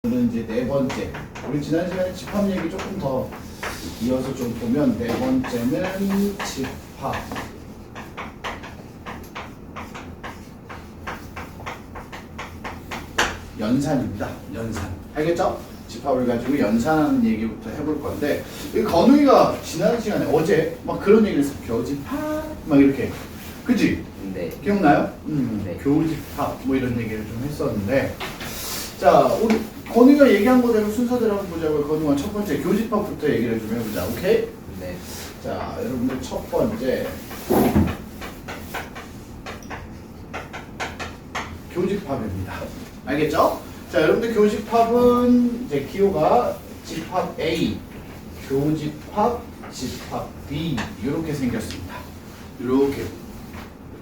오늘 이제 네 번째. 우리 지난 시간에 집합 얘기 조금 더 이어서 좀 보면 네 번째는 집합. 연산입니다. 연산. 알겠죠? 집합을 가지고 연산하는 얘기부터 해볼 건데, 이 건우이가 지난 시간에 어제 막 그런 얘기를 했어. 교집합 막 이렇게. 그치? 네. 기억나요? 네. 교집합 뭐 이런 얘기를 좀 했었는데, 자, 우리 건우가 얘기한 거대로 순서대로 한번 보자고요. 건우가 첫 번째 교집합부터 얘기를 좀 해보자. 오케이? 네. 자, 여러분들 첫 번째 교집합입니다. 알겠죠? 자, 여러분들 교집합은 이제 기호가 집합 A, 교집합, 집합 B 이렇게 생겼습니다. 이렇게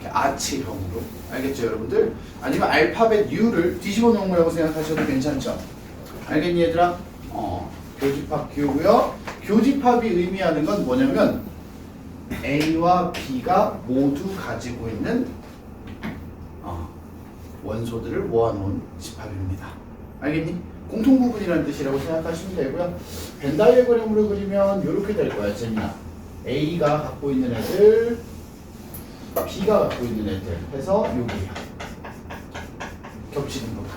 아치형으로. 알겠죠, 여러분들? 아니면 알파벳 U를 뒤집어 놓은 거라고 생각하셔도 괜찮죠? 알겠니, 얘들아? 교집합 기호고요. 교집합이 의미하는 건 뭐냐면 A와 B가 모두 가지고 있는 원소들을 모아놓은 집합입니다. 알겠니? 공통부분이라는 뜻이라고 생각하시면 되고요. 벤 다이어그램으로 그리면 이렇게 될 거야, 재민아. A가 갖고 있는 애들, B가 갖고 있는 애들 해서 여기야. 겹치는 거다.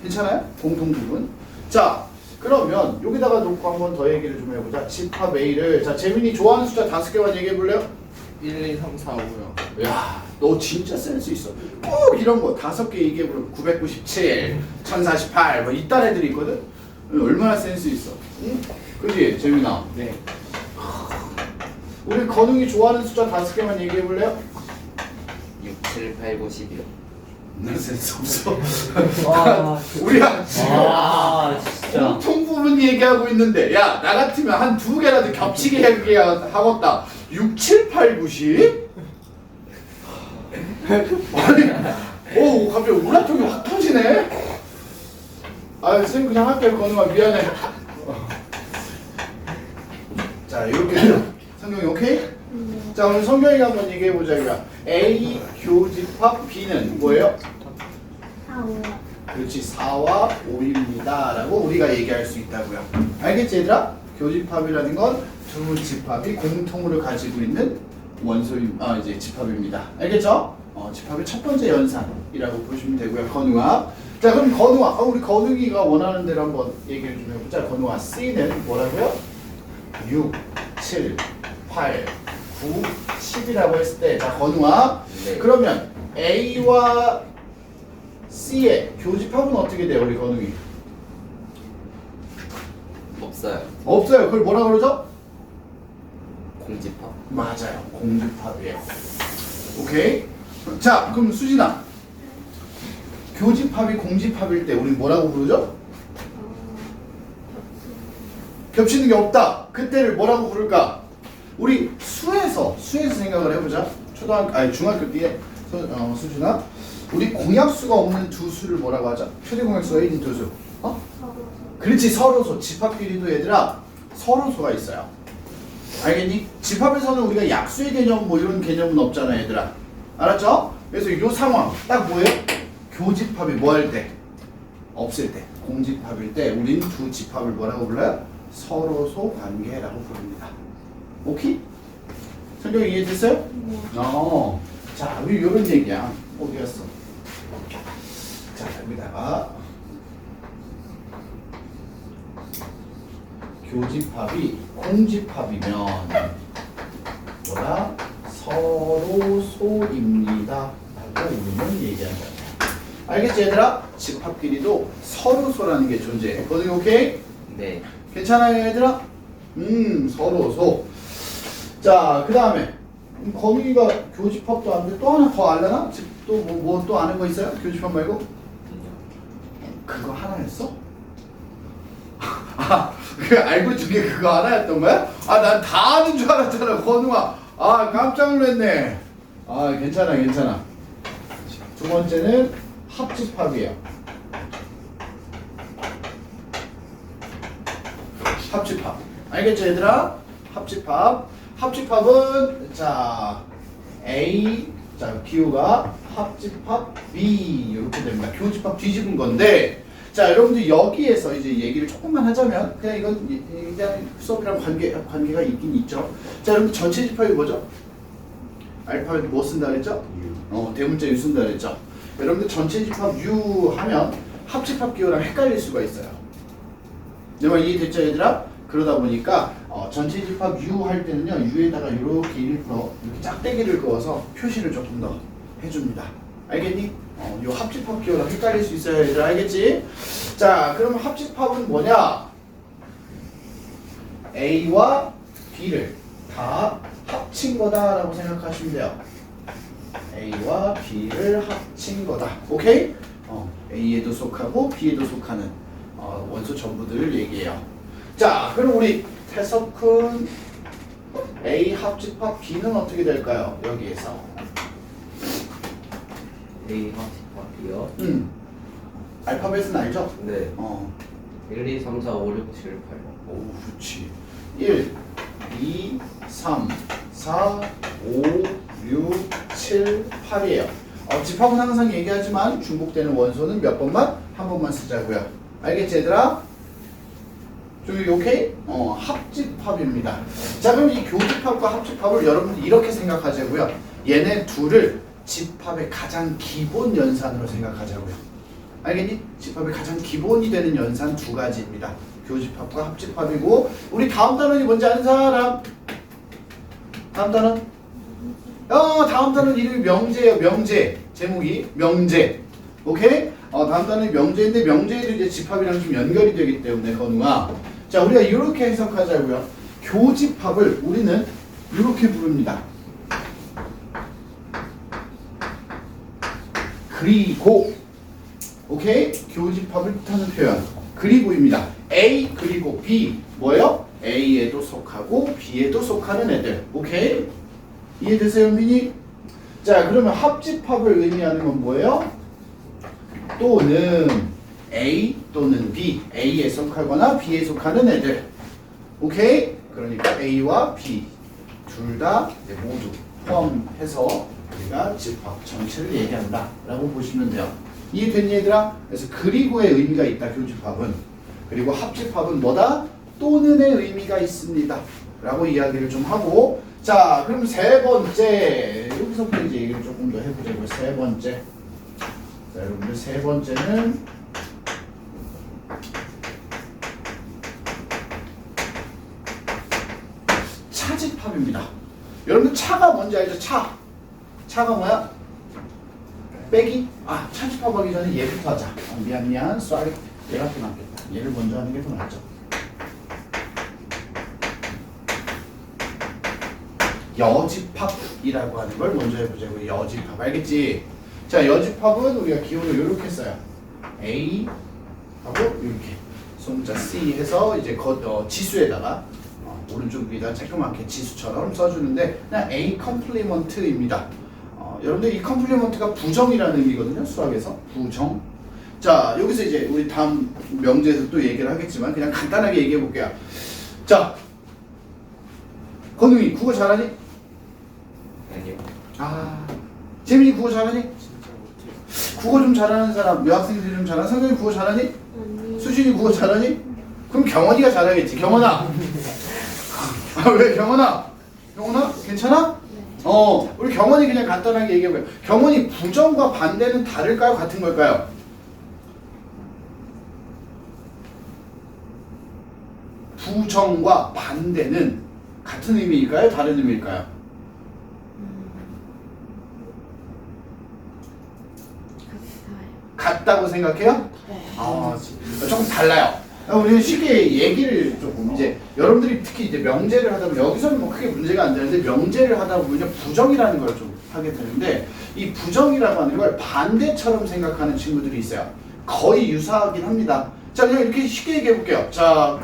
괜찮아요? 공통부분. 자, 그러면 여기다가 놓고 한번 더 얘기를 좀 해보자. 집합 A를, 자, 재민이 좋아하는 숫자 5개만 얘기해 볼래요? 1, 2, 3, 4, 5요. 야, 너 진짜 센스 있어. 꼭 이런 거 5개 얘기해보면 997, 1048 뭐 이딴 애들이 있거든? 얼마나 센스 있어. 응? 그지, 재민아? 네. 우리 건웅이 좋아하는 숫자 5개만 얘기해 볼래요? 6, 7, 8, 9, 10이요. 나 센스 없어. 와, 우리야 지금 진짜. 공통 부분 얘기하고 있는데, 야, 나 같으면 한 2개라도 겹치게 하겠다. 6, 7, 8, 9, 10? 아니, 오, 갑자기 우라통이 확 터지네? 아, 선생님 그냥 할게. 건우가 미안해. 자, 이렇게 돼요. 성경이 오케이? 자, 오늘 성경이가 한번 얘기해보자. 이거 A 교집합 B는 뭐예요? 4, 5. 그렇지, 4와 5입니다 라고 우리가 얘기할 수 있다고요. 알겠지, 얘들아? 교집합이라는 건 두 집합이 공통으로 가지고 있는 이제 집합입니다. 알겠죠? 집합의 첫 번째 연산이라고 보시면 되고요. 건우와. 자, 그럼 건우와, 우리 건우기가 원하는 대로 한번 얘기를 좀 해보자. 건우와 C는 뭐라고요? 6, 7, 8, 9, 10이라고 했을 때, 자, 건우와. 네. 그러면 A와 C의 교집합은 어떻게 돼요, 우리 건우기? 없어요. 없어요. 그걸 뭐라 그러죠? 공집합. 맞아요. 공집합이에요. 오케이? 자, 그럼 수진아. 교집합이 공집합일 때 우리 뭐라고 부르죠? 겹치는 게 없다. 그때를 뭐라고 부를까? 우리 수에서 생각을 해보자. 중학교 때에 수진아. 우리 공약수가 없는 두 수를 뭐라고 하자? 최대 공약수가 있는 두 수. 그렇지, 서로소. 집합끼리도 얘들아 서로소가 있어요. 알겠니? 집합에서는 우리가 약수의 개념 뭐 이런 개념은 없잖아, 얘들아. 알았죠? 그래서 이 상황 딱 뭐예요? 교집합이 뭐 할 때? 없을 때. 공집합일 때 우린 두 집합을 뭐라고 불러요? 서로소 관계라고 부릅니다. 오케이? 설명 이해됐어요? 네. 자, 우리 이런 얘기야. 어디 갔어? 자, 여기다가 교집합이 공집합이면 뭐라? 서로소입니다 라고 우리는 얘기한다. 알겠지, 얘들아? 집합끼리도 서로소라는 게 존재해. 거기 오케이? 네. 괜찮아요, 얘들아? 서로소. 자, 그 다음에 건우기가 교집합도 안 돼. 또 하나 더 알려나? 또 또 아는 거 있어요? 교집합 말고? 그거 하나였어? 알고 준 게 그거 하나였던 거야? 난 다 아는 줄 알았잖아, 건우아. 깜짝 놀랐네. 괜찮아. 두 번째는 합집합이에요. 합집합. 알겠죠, 얘들아? 합집합은 자 A, 자 기호가 합집합 B 이렇게 됩니다. 교집합 뒤집은 건데, 자, 여러분들 여기에서 이제 얘기를 조금만 하자면 그냥 이건 그냥 수업이랑 관계가 있긴 있죠. 자, 여러분들 전체 집합이 뭐죠? 알파벳 뭐 쓴다 그랬죠? 대문자 U 쓴다 그랬죠? 여러분들 전체 집합 U 하면 합집합 기호랑 헷갈릴 수가 있어요. 내 말 이해됐죠, 얘들아? 그러다 보니까 전체 집합 U 할 때는요, U에다가 이렇게 일부러 이렇게 짝대기를 그어서 표시를 조금 더 해줍니다. 알겠니? 요 합집합 기호랑 헷갈릴 수 있어요, 얘들아. 알겠지? 자, 그럼 합집합은 뭐냐? A와 B를 다 합친 거다라고 생각하시면 돼요. A와 B를 합친 거다. 오케이? A에도 속하고 B에도 속하는 원소 전부들을 얘기해요. 자, 그럼 우리 태석훈 A 합집합 B는 어떻게 될까요? 여기에서 A 합집합이요? 알파벳은 알죠? 네. 1, 2, 3, 4, 5, 6, 7, 8. 오, 그렇지. 1, 2, 3, 4, 5, 6, 7, 8이에요. 집합은 항상 얘기하지만 중복되는 원소는 몇 번만? 한 번만 쓰자고요. 알겠지, 얘들아? 좀 오케이? 합집합입니다. 자, 그럼 이 교집합과 합집합을 여러분들 이렇게 생각하자고요. 얘네 둘을 집합의 가장 기본 연산으로 생각하자고요. 알겠니? 집합의 가장 기본이 되는 연산 두 가지입니다. 교집합과 합집합이고, 우리 다음 단원이 뭔지 아는 사람? 다음 단원? 다음 단원 이름이 명제예요. 명제. 제목이 명제. 오케이? 다음 단원이 명제인데 명제에도 이제 집합이랑 좀 연결이 되기 때문에 건우아. 자, 우리가 이렇게 해석하자고요. 교집합을 우리는 이렇게 부릅니다. 그리고 오케이? 교집합을 뜻하는 표현 그리고입니다. A 그리고 B 뭐예요? A에도 속하고 B에도 속하는 애들. 오케이? 이해되세요, 민이? 자, 그러면 합집합을 의미하는 건 뭐예요? 또는 A 또는 B, A에 속하거나 B에 속하는 애들. 오케이? 그러니까 A와 B 둘 다 모두 포함해서 우리가 집합 전체를 얘기한다 라고 보시면 돼요. 이해됐니, 얘들아? 그래서 그리고의 의미가 있다, 교집합은. 그리고 합집합은 뭐다? 또는의 의미가 있습니다 라고 이야기를 좀 하고, 자, 그럼 세 번째, 여기서부터 이제 얘기를 조금 더 해보자고요. 세 번째. 자, 여러분들 세 번째는 차집합입니다. 여러분들 차가 뭔지 알죠? 차. 차가 뭐야? 빼기? 차집합하기 전에 얘부터 하자. 미안. sorry. 얘가 더 낫겠다. 얘를 먼저 하는 게 더 낫죠. 여집합이라고 하는 걸 먼저 해보자고요. 여집합. 알겠지? 자, 여집합은 우리가 기호를 이렇게 써요. A 하고 이렇게 손자 C 해서 이제 지수에다가 오른쪽 위에다 조그맣게 지수처럼 써주는데 그냥 A 컴플리먼트입니다. 여러분들 이 컴플리먼트가 부정이라는 의미거든요. 수학에서 부정. 자, 여기서 이제 우리 다음 명제에서 또 얘기를 하겠지만 그냥 간단하게 얘기해 볼게요. 자, 건웅이 국어 잘하니? 아니요. 재민이 국어 잘하니? 진짜 못해요. 국어 좀 잘하는 사람, 여학생들이 좀 잘하는 성경이 국어 잘하니? 아니. 수진이 국어 잘하니? 그럼 경원이가 잘하겠지. 경원아. 왜 경원아? 경원아? 괜찮아? 네. 우리 경원이 그냥 간단하게 얘기해봐요. 경원이 부정과 반대는 다를까요? 같은 걸까요? 부정과 반대는 같은 의미일까요? 다른 의미일까요? 같아요. 같다고 생각해요? 네. 조금 달라요. 우리는 쉽게 얘기를 조금 이제 여러분들이 특히 이제 명제를 하다 보면 여기서는 뭐 크게 문제가 안 되는데 명제를 하다 보면 부정이라는 걸 좀 하게 되는데 이 부정이라고 하는 걸 반대처럼 생각하는 친구들이 있어요. 거의 유사하긴 합니다. 자, 그냥 이렇게 쉽게 얘기해 볼게요. 자,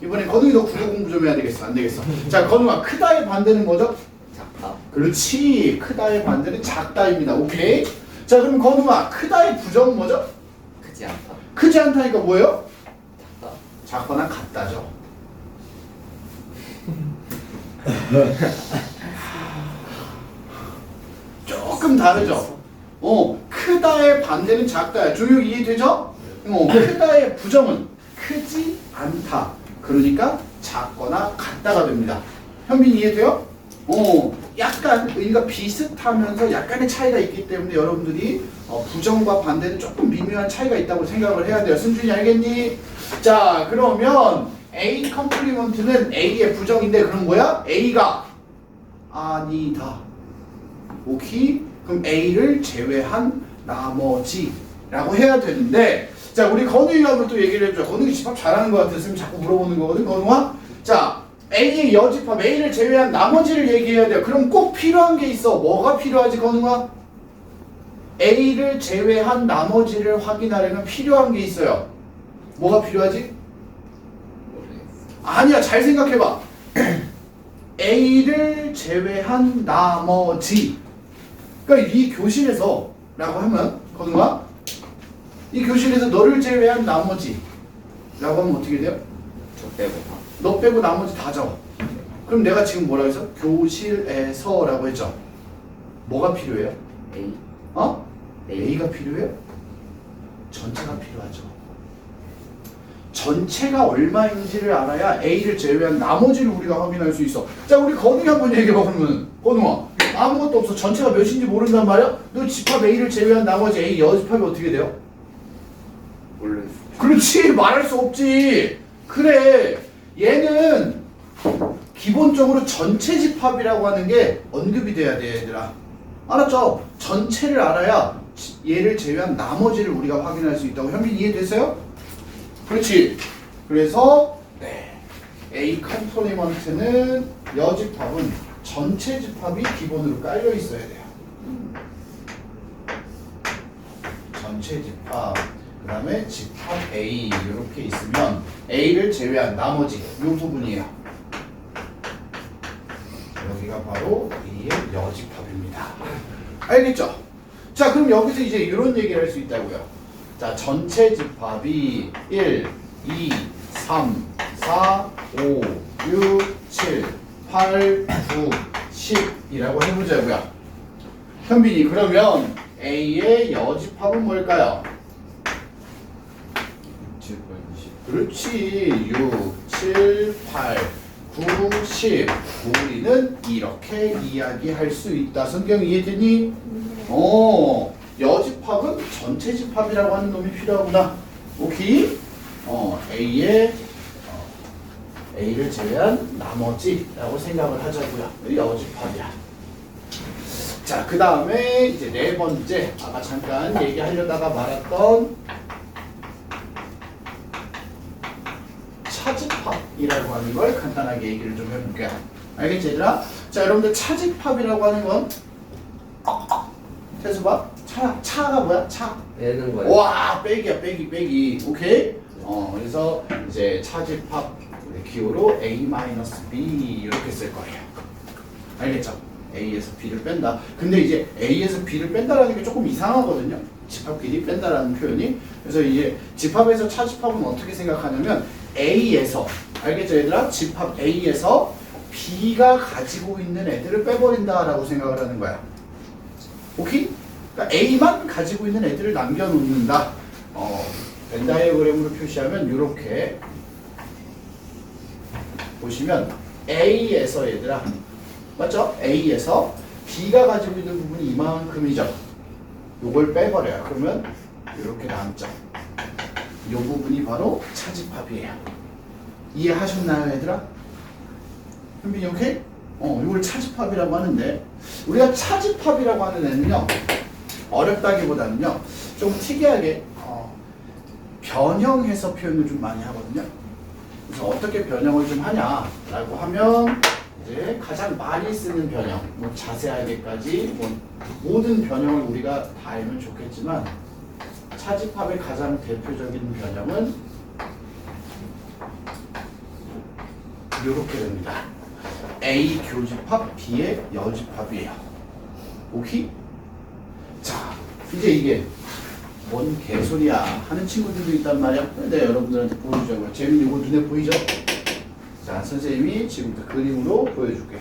이번에 건웅이 너 국어 공부 좀 해야 되겠어. 안 되겠어. 자, 건웅아, 크다의 반대는 뭐죠? 작다. 그렇지. 크다의 반대는 작다입니다. 오케이. 자, 그럼 건웅아, 크다의 부정은 뭐죠? 크지 않다. 크지 않다니까 뭐예요? 작다. 작거나 같다죠. 조금 다르죠. 크다의 반대는 작다야. 조용 이해되죠? 크다의 부정은 크지 않다. 그러니까 작거나 같다가 됩니다. 현빈 이해돼요? 약간 의미가 비슷하면서 약간의 차이가 있기 때문에 여러분들이 부정과 반대는 조금 미묘한 차이가 있다고 생각을 해야 돼요. 승준이 알겠니? 자, 그러면 A 컴플리먼트는 A의 부정인데 그럼 뭐야? A가 아니다. 오케이? 그럼 A를 제외한 나머지라고 해야 되는데, 자, 우리 건우이하고 또 얘기를 해보자. 건우이 집합 잘하는 것 같아서 자꾸 물어보는 거거든, 건우아? 자, A의 여집합, A를 제외한 나머지를 얘기해야 돼요. 그럼 꼭 필요한 게 있어. 뭐가 필요하지, 건우아? A를 제외한 나머지를 확인하려면 필요한 게 있어요. 뭐가 필요하지? 모르겠어. 아니야, 잘 생각해봐. A를 제외한 나머지. 그러니까 이 교실에서 라고 하면, 건우아, 이 교실에서 너를 제외한 나머지 라고 하면 어떻게 돼요? 저 빼고 다. 너 빼고 나머지 다 적어. 그럼 내가 지금 뭐라고 했어? 교실에서 라고 했죠. 뭐가 필요해요? A. A가 필요해요? 전체가 필요하죠. 전체가 얼마인지를 알아야 A를 제외한 나머지를 우리가 확인할 수 있어. 자, 우리 건우이 한번 얘기해봐. 그러면 건우아, 아무것도 없어. 전체가 몇인지 모른단 말이야? 너 집합 A를 제외한 나머지 A 여집합이 어떻게 돼요? 모르겠어. 그렇지, 말할 수 없지. 그래, 얘는 기본적으로 전체 집합이라고 하는 게 언급이 돼야 돼, 얘들아. 알았죠? 전체를 알아야 얘를 제외한 나머지를 우리가 확인할 수 있다고. 현빈 이해됐어요? 그렇지. 그래서 A 컴포니먼트는 여집합은 전체 집합이 기본으로 깔려 있어야 돼요. 전체 집합, 그 다음에 집합 A 이렇게 있으면 A를 제외한 나머지 이 부분이에요. 여기가 바로 A의 여집합입니다. 알겠죠? 자, 그럼 여기서 이제 이런 얘기를 할 수 있다고요. 자, 전체 집합이 1, 2, 3, 4, 5, 6, 7, 8, 9, 10이라고 해보자고요. 현빈이, 그러면 A의 여집합은 뭘까요? 7, 8, 10. 그렇지. 6, 7, 8, 9, 10. 우리는 이렇게 이야기할 수 있다. 성경 이해되니? 여집합은 전체 집합이라고 하는 놈이 필요하구나. 오케이? A를 제외한 나머지라고 생각을 하자고요. 여집합이야. 자, 그 다음에 이제 네 번째, 아까 잠깐 얘기하려다가 말았던 차집합이라고 하는 걸 간단하게 얘기를 좀 해볼게요. 알겠지, 얘들아? 자, 여러분들 차집합이라고 하는 건 태수봐. 차가 뭐야? 차. 빼는 거예요. 와, 빼기야, 빼기. 오케이? 그래서 이제 차집합 기호로 A-B 이렇게 쓸 거예요. 알겠죠? A에서 B를 뺀다. 근데 이제 A에서 B를 뺀다라는 게 조금 이상하거든요. 집합끼리 뺀다라는 표현이. 그래서 이제 집합에서 차집합은 어떻게 생각하냐면 A에서, 알겠죠, 얘들아? 집합 A에서 B가 가지고 있는 애들을 빼버린다라고 생각을 하는 거야. 오케이? 그러니까 A만 가지고 있는 애들을 남겨놓는다. 벤 다이어그램으로 표시하면 이렇게 보시면 A에서, 얘들아, 맞죠? A에서 B가 가지고 있는 부분이 이만큼이죠. 요걸 빼버려요. 그러면 이렇게 남죠. 이 부분이 바로 차집합이에요. 이해하셨나요, 얘들아? 현빈이 오케이? 이걸 차집합이라고 하는데, 우리가 차집합이라고 하는 애는요, 어렵다기보다는요, 좀 특이하게 변형해서 표현을 좀 많이 하거든요. 그래서 어떻게 변형을 좀 하냐라고 하면, 이제 가장 많이 쓰는 변형, 뭐 자세하게까지 뭐 모든 변형을 우리가 다 알면 좋겠지만, 차집합의 가장 대표적인 변형은 이렇게 됩니다. A 교집합, B의 여집합이에요. 오케이? 자, 이제 이게 뭔 개소리야 하는 친구들도 있단 말이야. 근데 여러분들한테 보여주자고요. 재민이 이거 눈에 보이죠? 자, 선생님이 지금부터 그림으로 보여줄게요.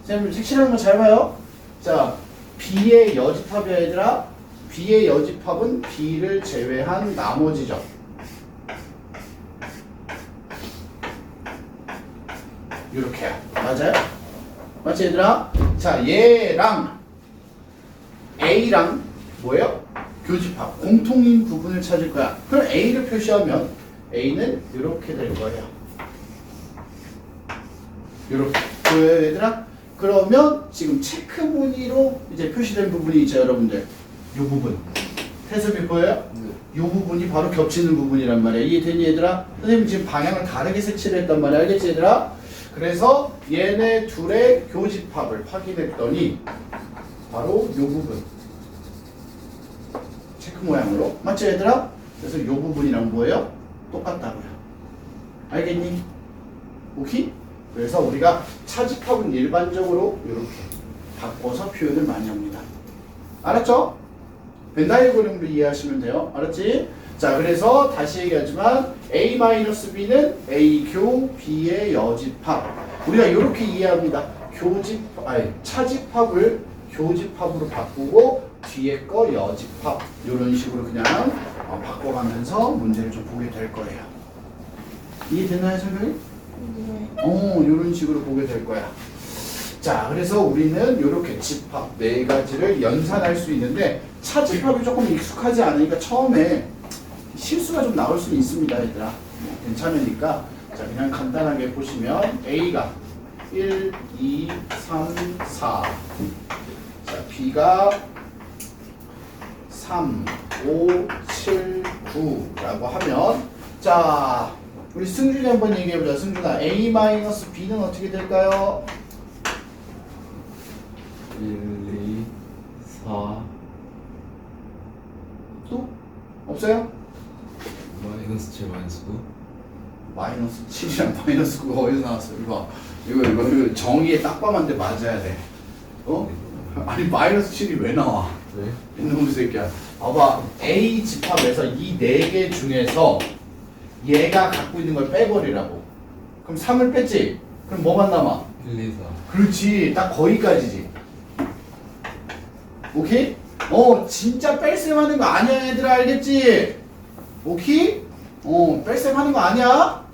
선생님 색칠하는 거 잘 봐요. 자, B의 여집합이야 얘들아. B의 여집합은 B를 제외한 나머지죠. 이렇게 맞아요? 맞지 얘들아? 자, 얘랑 A랑 뭐예요? 교집합, 공통인 부분을 찾을 거야. 그럼 A를 표시하면 A는 이렇게 될 거예요. 이렇게 보여요 얘들아? 그러면 지금 체크 무늬로 이제 표시된 부분이 있죠 여러분들. 이 부분 태섭이 보여요? 이 부분이 바로 겹치는 부분이란 말이야. 이해되니 얘들아? 선생님 지금 방향을 다르게 색칠을 했단 말이야. 알겠지 얘들아? 그래서 얘네 둘의 교집합을 확인했더니 바로 이 부분 체크 모양으로 맞죠 얘들아? 그래서 이 부분이랑 뭐예요? 똑같다고요. 알겠니? 오케이? 그래서 우리가 차집합은 일반적으로 이렇게 바꿔서 표현을 많이 합니다. 알았죠? 벤다이어그램으로 이해하시면 돼요. 알았지? 자, 그래서 다시 얘기하지만 A-B는 A 교 B의 여집합. 우리가 이렇게 이해합니다. 차집합을 교집합으로 바꾸고 뒤에 거 여집합. 이런 식으로 그냥 바꿔가면서 문제를 좀 보게 될 거예요. 이해되나요, 설명이? 네. 이런 식으로 보게 될 거야. 자, 그래서 우리는 이렇게 집합 네 가지를 연산할 수 있는데 차집합이 조금 익숙하지 않으니까 처음에 실수가 좀 나올 수 있습니다, 얘들아. 괜찮으니까 자 그냥 간단하게 보시면 A가 1, 2, 3, 4. 자, B가 3, 5, 7, 9라고 하면 자. 우리 승준이 한번 얘기해보자. 승준아, A-B는 어떻게 될까요? 1, 2, 4 또? 없어요? 마이너스 7 마이너스 9 마이너스 7이랑 마이너스 9가 어디서 나왔어? 이거 정의에 딱밤한데 맞아야 돼. 어? 아니 마이너스 7이 왜 나와? 네? 이놈의 새끼야. 봐봐. A 집합에서 이 네 개 중에서 얘가 갖고 있는 걸 빼버리라고. 그럼 3을 뺐지? 그럼 뭐만 남아? 1, 2, 4 그렇지. 딱 거기까지지. 오케이? 진짜 뺄셈 하는 거 아니야 얘들아. 알겠지? 오케이? 뺄셈 하는 거 아니야?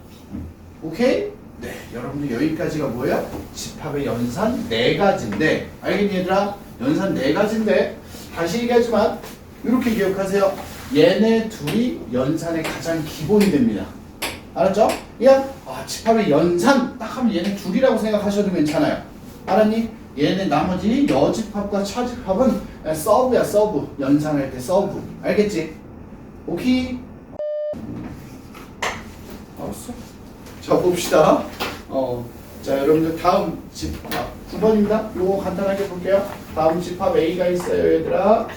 오케이? 네, 여러분들 여기까지가 뭐예요? 집합의 연산 4가지인데 알겠니 얘들아? 연산 4가지인데 다시 얘기하지만 이렇게 기억하세요. 얘네 둘이 연산의 가장 기본이 됩니다. 알았죠? 그냥 집합의 연산 딱 하면 얘네 둘이라고 생각하셔도 괜찮아요. 알았니? 얘네 나머지 여집합과 차집합은 서브야. 서브. 연산할 때 서브. 알겠지? 오케이? 알았어? 자 봅시다. 자 여러분들 다음 집합 9번입니다. 요거 간단하게 볼게요. 다음 집합 A가 있어요 얘들아.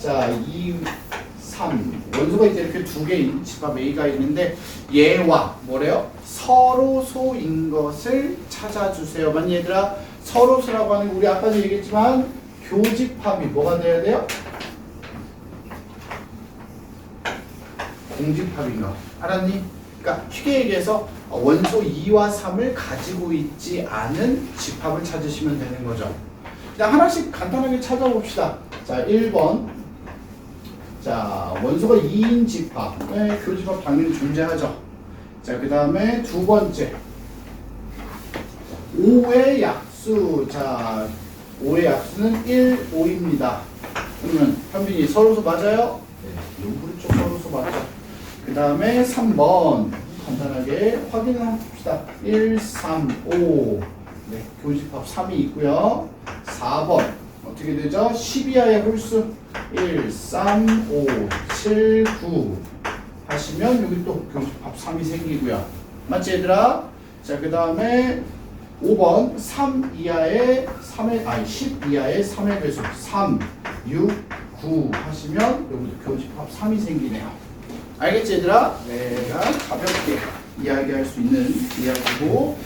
자 2, 3 원소가 이제 이렇게 두 개인 집합 A가 있는데 얘와 뭐래요? 서로소인 것을 찾아주세요. 맞니 얘들아? 서로소라고 하는 거 우리 아까도 얘기했지만 교집합이 뭐가 돼야 돼요? 공집합인가? 알았니? 그러니까 쉽게 얘기해서 원소 2와 3을 가지고 있지 않은 집합을 찾으시면 되는 거죠. 그냥 하나씩 간단하게 찾아봅시다. 자 1번 자 원소가 2인 집합 교집합 당연히 존재하죠. 자 그 다음에 두 번째 5의 약수. 자 5의 약수는 1, 5입니다. 그러면 현빈이 서로소 맞아요? 네. 오른쪽 서로소 맞죠. 그 다음에 3번 간단하게 확인을 한번 봅시다. 1, 3, 5 네, 교집합 3이 있고요. 4번 어떻게 되죠? 12하의 홀수 1, 3, 5, 7, 9 하시면 여기 또 교집합 3이 생기고요. 맞지 얘들아? 자 그 다음에 5번 3 이하의 3의 아니 10 이하의 3의 배수 3, 6, 9 하시면 여기도 교집합 3이 생기네요. 알겠지 얘들아? 네, 가볍게 이야기할 수 있는 이야기고.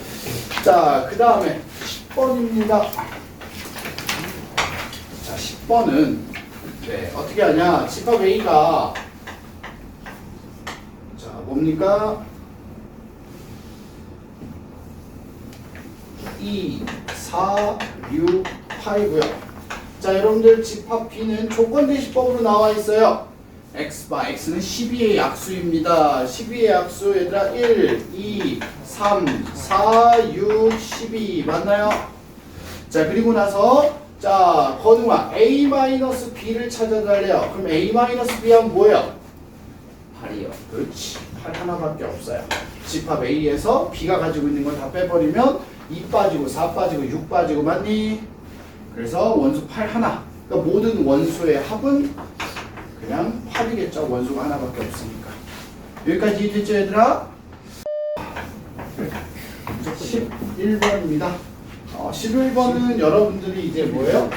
자, 그 다음에 10번입니다. 자, 10번은 네, 어떻게 하냐? 집합 A가 자, 뭡니까? 2, 4, 6, 8이고요. 자, 여러분들 집합 B는 조건 대시법으로 나와 있어요. x바 x는 12의 약수입니다. 12의 약수 얘들아 1, 2, 3, 4, 6, 12 맞나요? 자, 그리고 나서 자, 건우아 a-b를 찾아달래요. 그럼 a-b 하면 뭐예요? 8이요. 그렇지. 8 하나밖에 없어요. 집합 A에서 B가 가지고 있는 걸 다 빼버리면 2 빠지고 4 빠지고 6 빠지고 맞니? 그래서 원수 8 하나. 그러니까 모든 원소의 합은 그냥 8이겠죠. 원소가 하나밖에 없으니까. 여기까지 이해됐죠 얘들아? 11번입니다. 11번은 여러분들이 이제 뭐예요?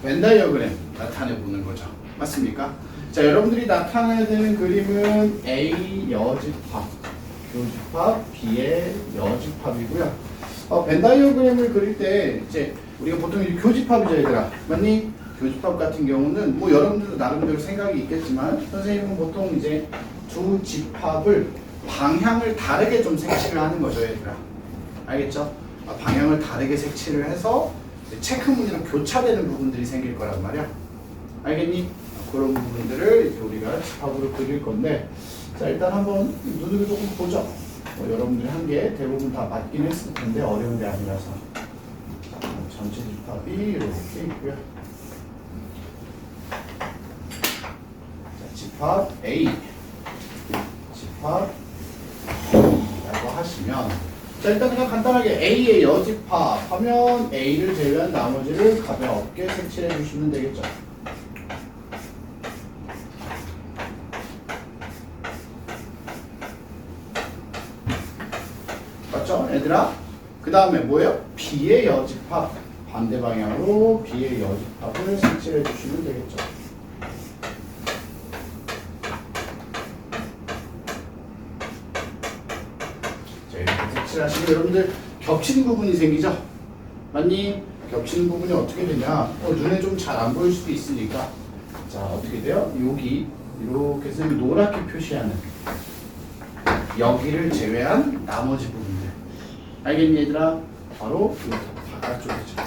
벤 다이어그램 나타내보는 거죠. 맞습니까? 자, 여러분들이 나타내야 되는 그림은 A 여집합, 교집합, B의 여집합이고요. 벤 다이어그램을 그릴 때 이제 우리가 보통 이 교집합이죠, 얘들아. 맞니? 교집합 같은 경우는 뭐 여러분들도 나름대로 생각이 있겠지만 선생님은 보통 이제 두 집합을 방향을 다르게 좀 색칠을 하는 거죠, 얘들아. 알겠죠? 방향을 다르게 색칠을 해서 체크무늬랑 교차되는 부분들이 생길 거란 말이야. 알겠니? 그런 부분들을 이제 우리가 집합으로 그릴 건데, 자, 일단 한번 눈으로 조금 보죠. 여러분들이 한 게 대부분 다 맞긴 했을 텐데 어려운 게 아니라서. 전체 집합이 이렇게 있고요. 자, 집합 A, 집합 B라고 하시면, 자, 일단 그냥 간단하게 A의 여집합 하면 A를 제외한 나머지를 가볍게 색칠해 주시면 되겠죠. 맞죠? 얘들아? 그 다음에 뭐예요? B의 여집합. 반대 방향으로 B의 여집합을 색칠해 주시면 되겠죠. 자, 이렇게 색칠하시면 여러분들 겹치는 부분이 생기죠? 맞니? 겹치는 부분이 어떻게 되냐? 눈에 좀 잘 안 보일 수도 있으니까. 자, 어떻게 돼요? 여기 이렇게 해서 노랗게 표시하는 여기를 제외한 나머지 부분들. 알겠니 얘들아? 바로 이 바깥쪽이죠.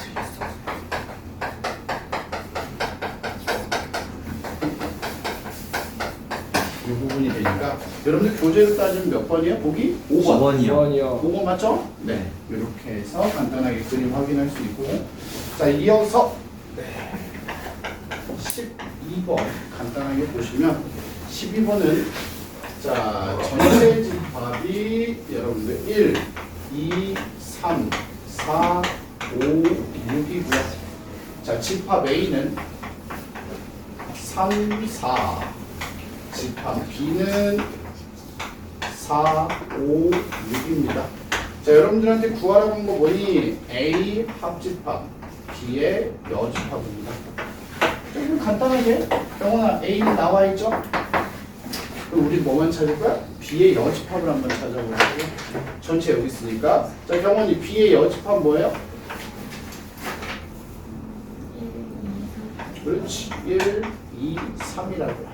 이 부분이 되니까 여러분들 교재로 따지면 몇 번이에요? 보기? 5번. 5번이요. 5번 맞죠? 네. 이렇게 해서 간단하게 그림 확인할 수 있고, 자, 이어서 12번 간단하게 보시면 12번은 자, 전체 집합이 여러분들 1, 2, 3, 4, 5, 6이고요. 자, 집합 A는 3, 4, 집합 B는 4, 5, 6입니다. 자, 여러분들한테 구하라고 한 거 뭐니? A 합집합, B의 여집합입니다. 좀 간단하게 병원아 A는 나와 있죠? 그럼 우리 뭐만 찾을 거야? B의 여집합을 한번 찾아보자고. 전체 여기 있으니까. 자, 병원이 B의 여집합 뭐예요? 그렇지. 1, 2, 3이라고요.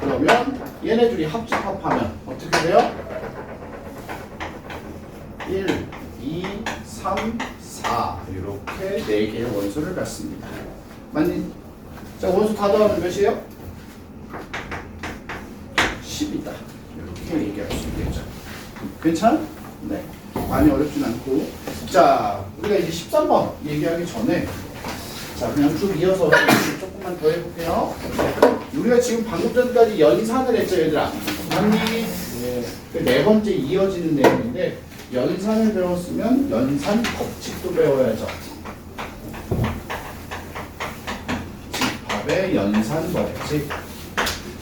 그러면 얘네 둘이 합집합하면 어떻게 돼요? 1, 2, 3, 4 이렇게 4개의 원소를 갖습니다. 맞니? 자, 원소 다 더하면 몇이에요? 10이다. 이렇게 얘기할 수 있겠죠. 괜찮아? 네. 많이 어렵진 않고. 자, 우리가 이제 13번 얘기하기 전에 자, 그냥 쭉 이어서 조금만 더 해볼게요. 우리가 지금 방금 전까지 연산을 했죠, 얘들아. 맞니? 네. 그 네 번째 이어지는 내용인데 연산을 배웠으면 연산 법칙도 배워야죠. 집합의 연산 법칙.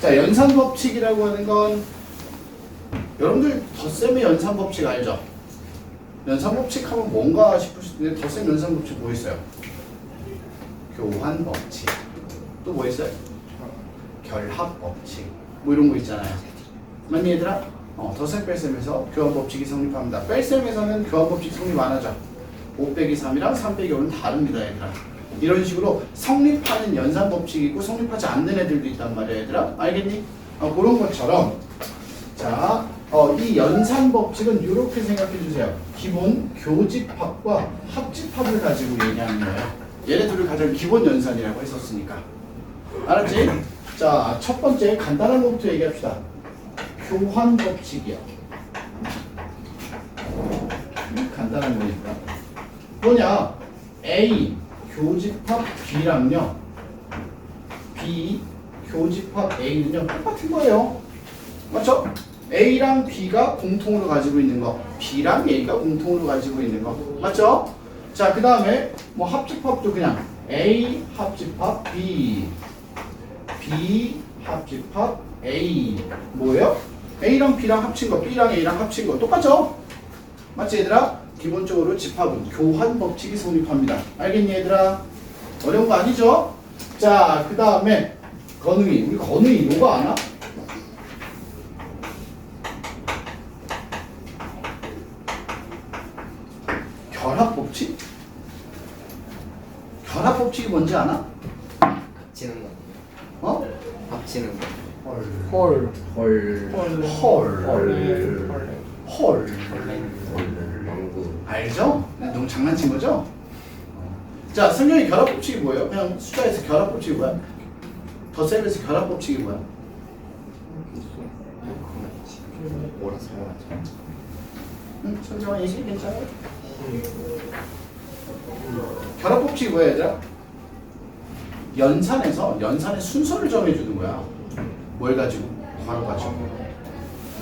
자, 연산 법칙이라고 하는 건 여러분들 덧셈의 연산 법칙 알죠? 연산 법칙 하면 뭔가 싶을 수도 있는데 덧셈 연산 법칙 뭐 있어요? 교환 법칙. 또 뭐 있어요? 결합 법칙. 뭐 이런 거 있잖아요. 맞니 얘들아? 덧셈 뺄셈에서 교환 법칙이 성립합니다. 뺄셈에서는 교환 법칙 성립 안 하죠. 5 빼기 3이랑 3 빼기 5는 다릅니다, 얘들아. 이런 식으로 성립하는 연산 법칙이 있고 성립하지 않는 애들도 있단 말이야, 얘들아. 알겠니? 그런 것처럼 자, 자, 이 연산 법칙은 이렇게 생각해 주세요. 기본 교집합과 합집합을 가지고 얘기하는 거예요. 얘네 둘을 가장 기본 연산이라고 했었으니까. 알았지? 자, 첫 번째 간단한 것부터 얘기합시다. 교환 법칙이야. 간단한 거니까. 뭐냐? A 교집합 B랑요. B 교집합 A는요 똑같은 거예요. 맞죠? A랑 B가 공통으로 가지고 있는 거, B랑 A가 공통으로 가지고 있는 거, 맞죠? 자, 그 다음에 뭐 합집합도 그냥 A 합집합 B, B 합집합 A 뭐예요? A랑 B랑 합친 거, B랑 A랑 합친 거 똑같죠? 맞지 얘들아? 기본적으로 집합은 교환 법칙이 성립합니다. 알겠니 얘들아? 어려운 거 아니죠? 자, 그 다음에 건웅이, 우리 건웅이 이거 아나? 결합 법칙? 결합 법칙이 뭔지 아나? 합치는 거. 어? 합치는 거. 헐. 헐. 헐. 망구. 알죠? 너무 장난친 거죠? 자, 성경의 결합 법칙이 뭐예요? 그냥 숫자에서 결합 법칙이 뭐야? 덧셈에서 결합 법칙이 뭐야? 뭐라 설명하지? 응? 성경아 얘기 괜찮아요? 결합 법칙이 뭐야 얘들아? 연산의 순서를 정해주는 거야. 뭘 가지고? 괄호 가지고.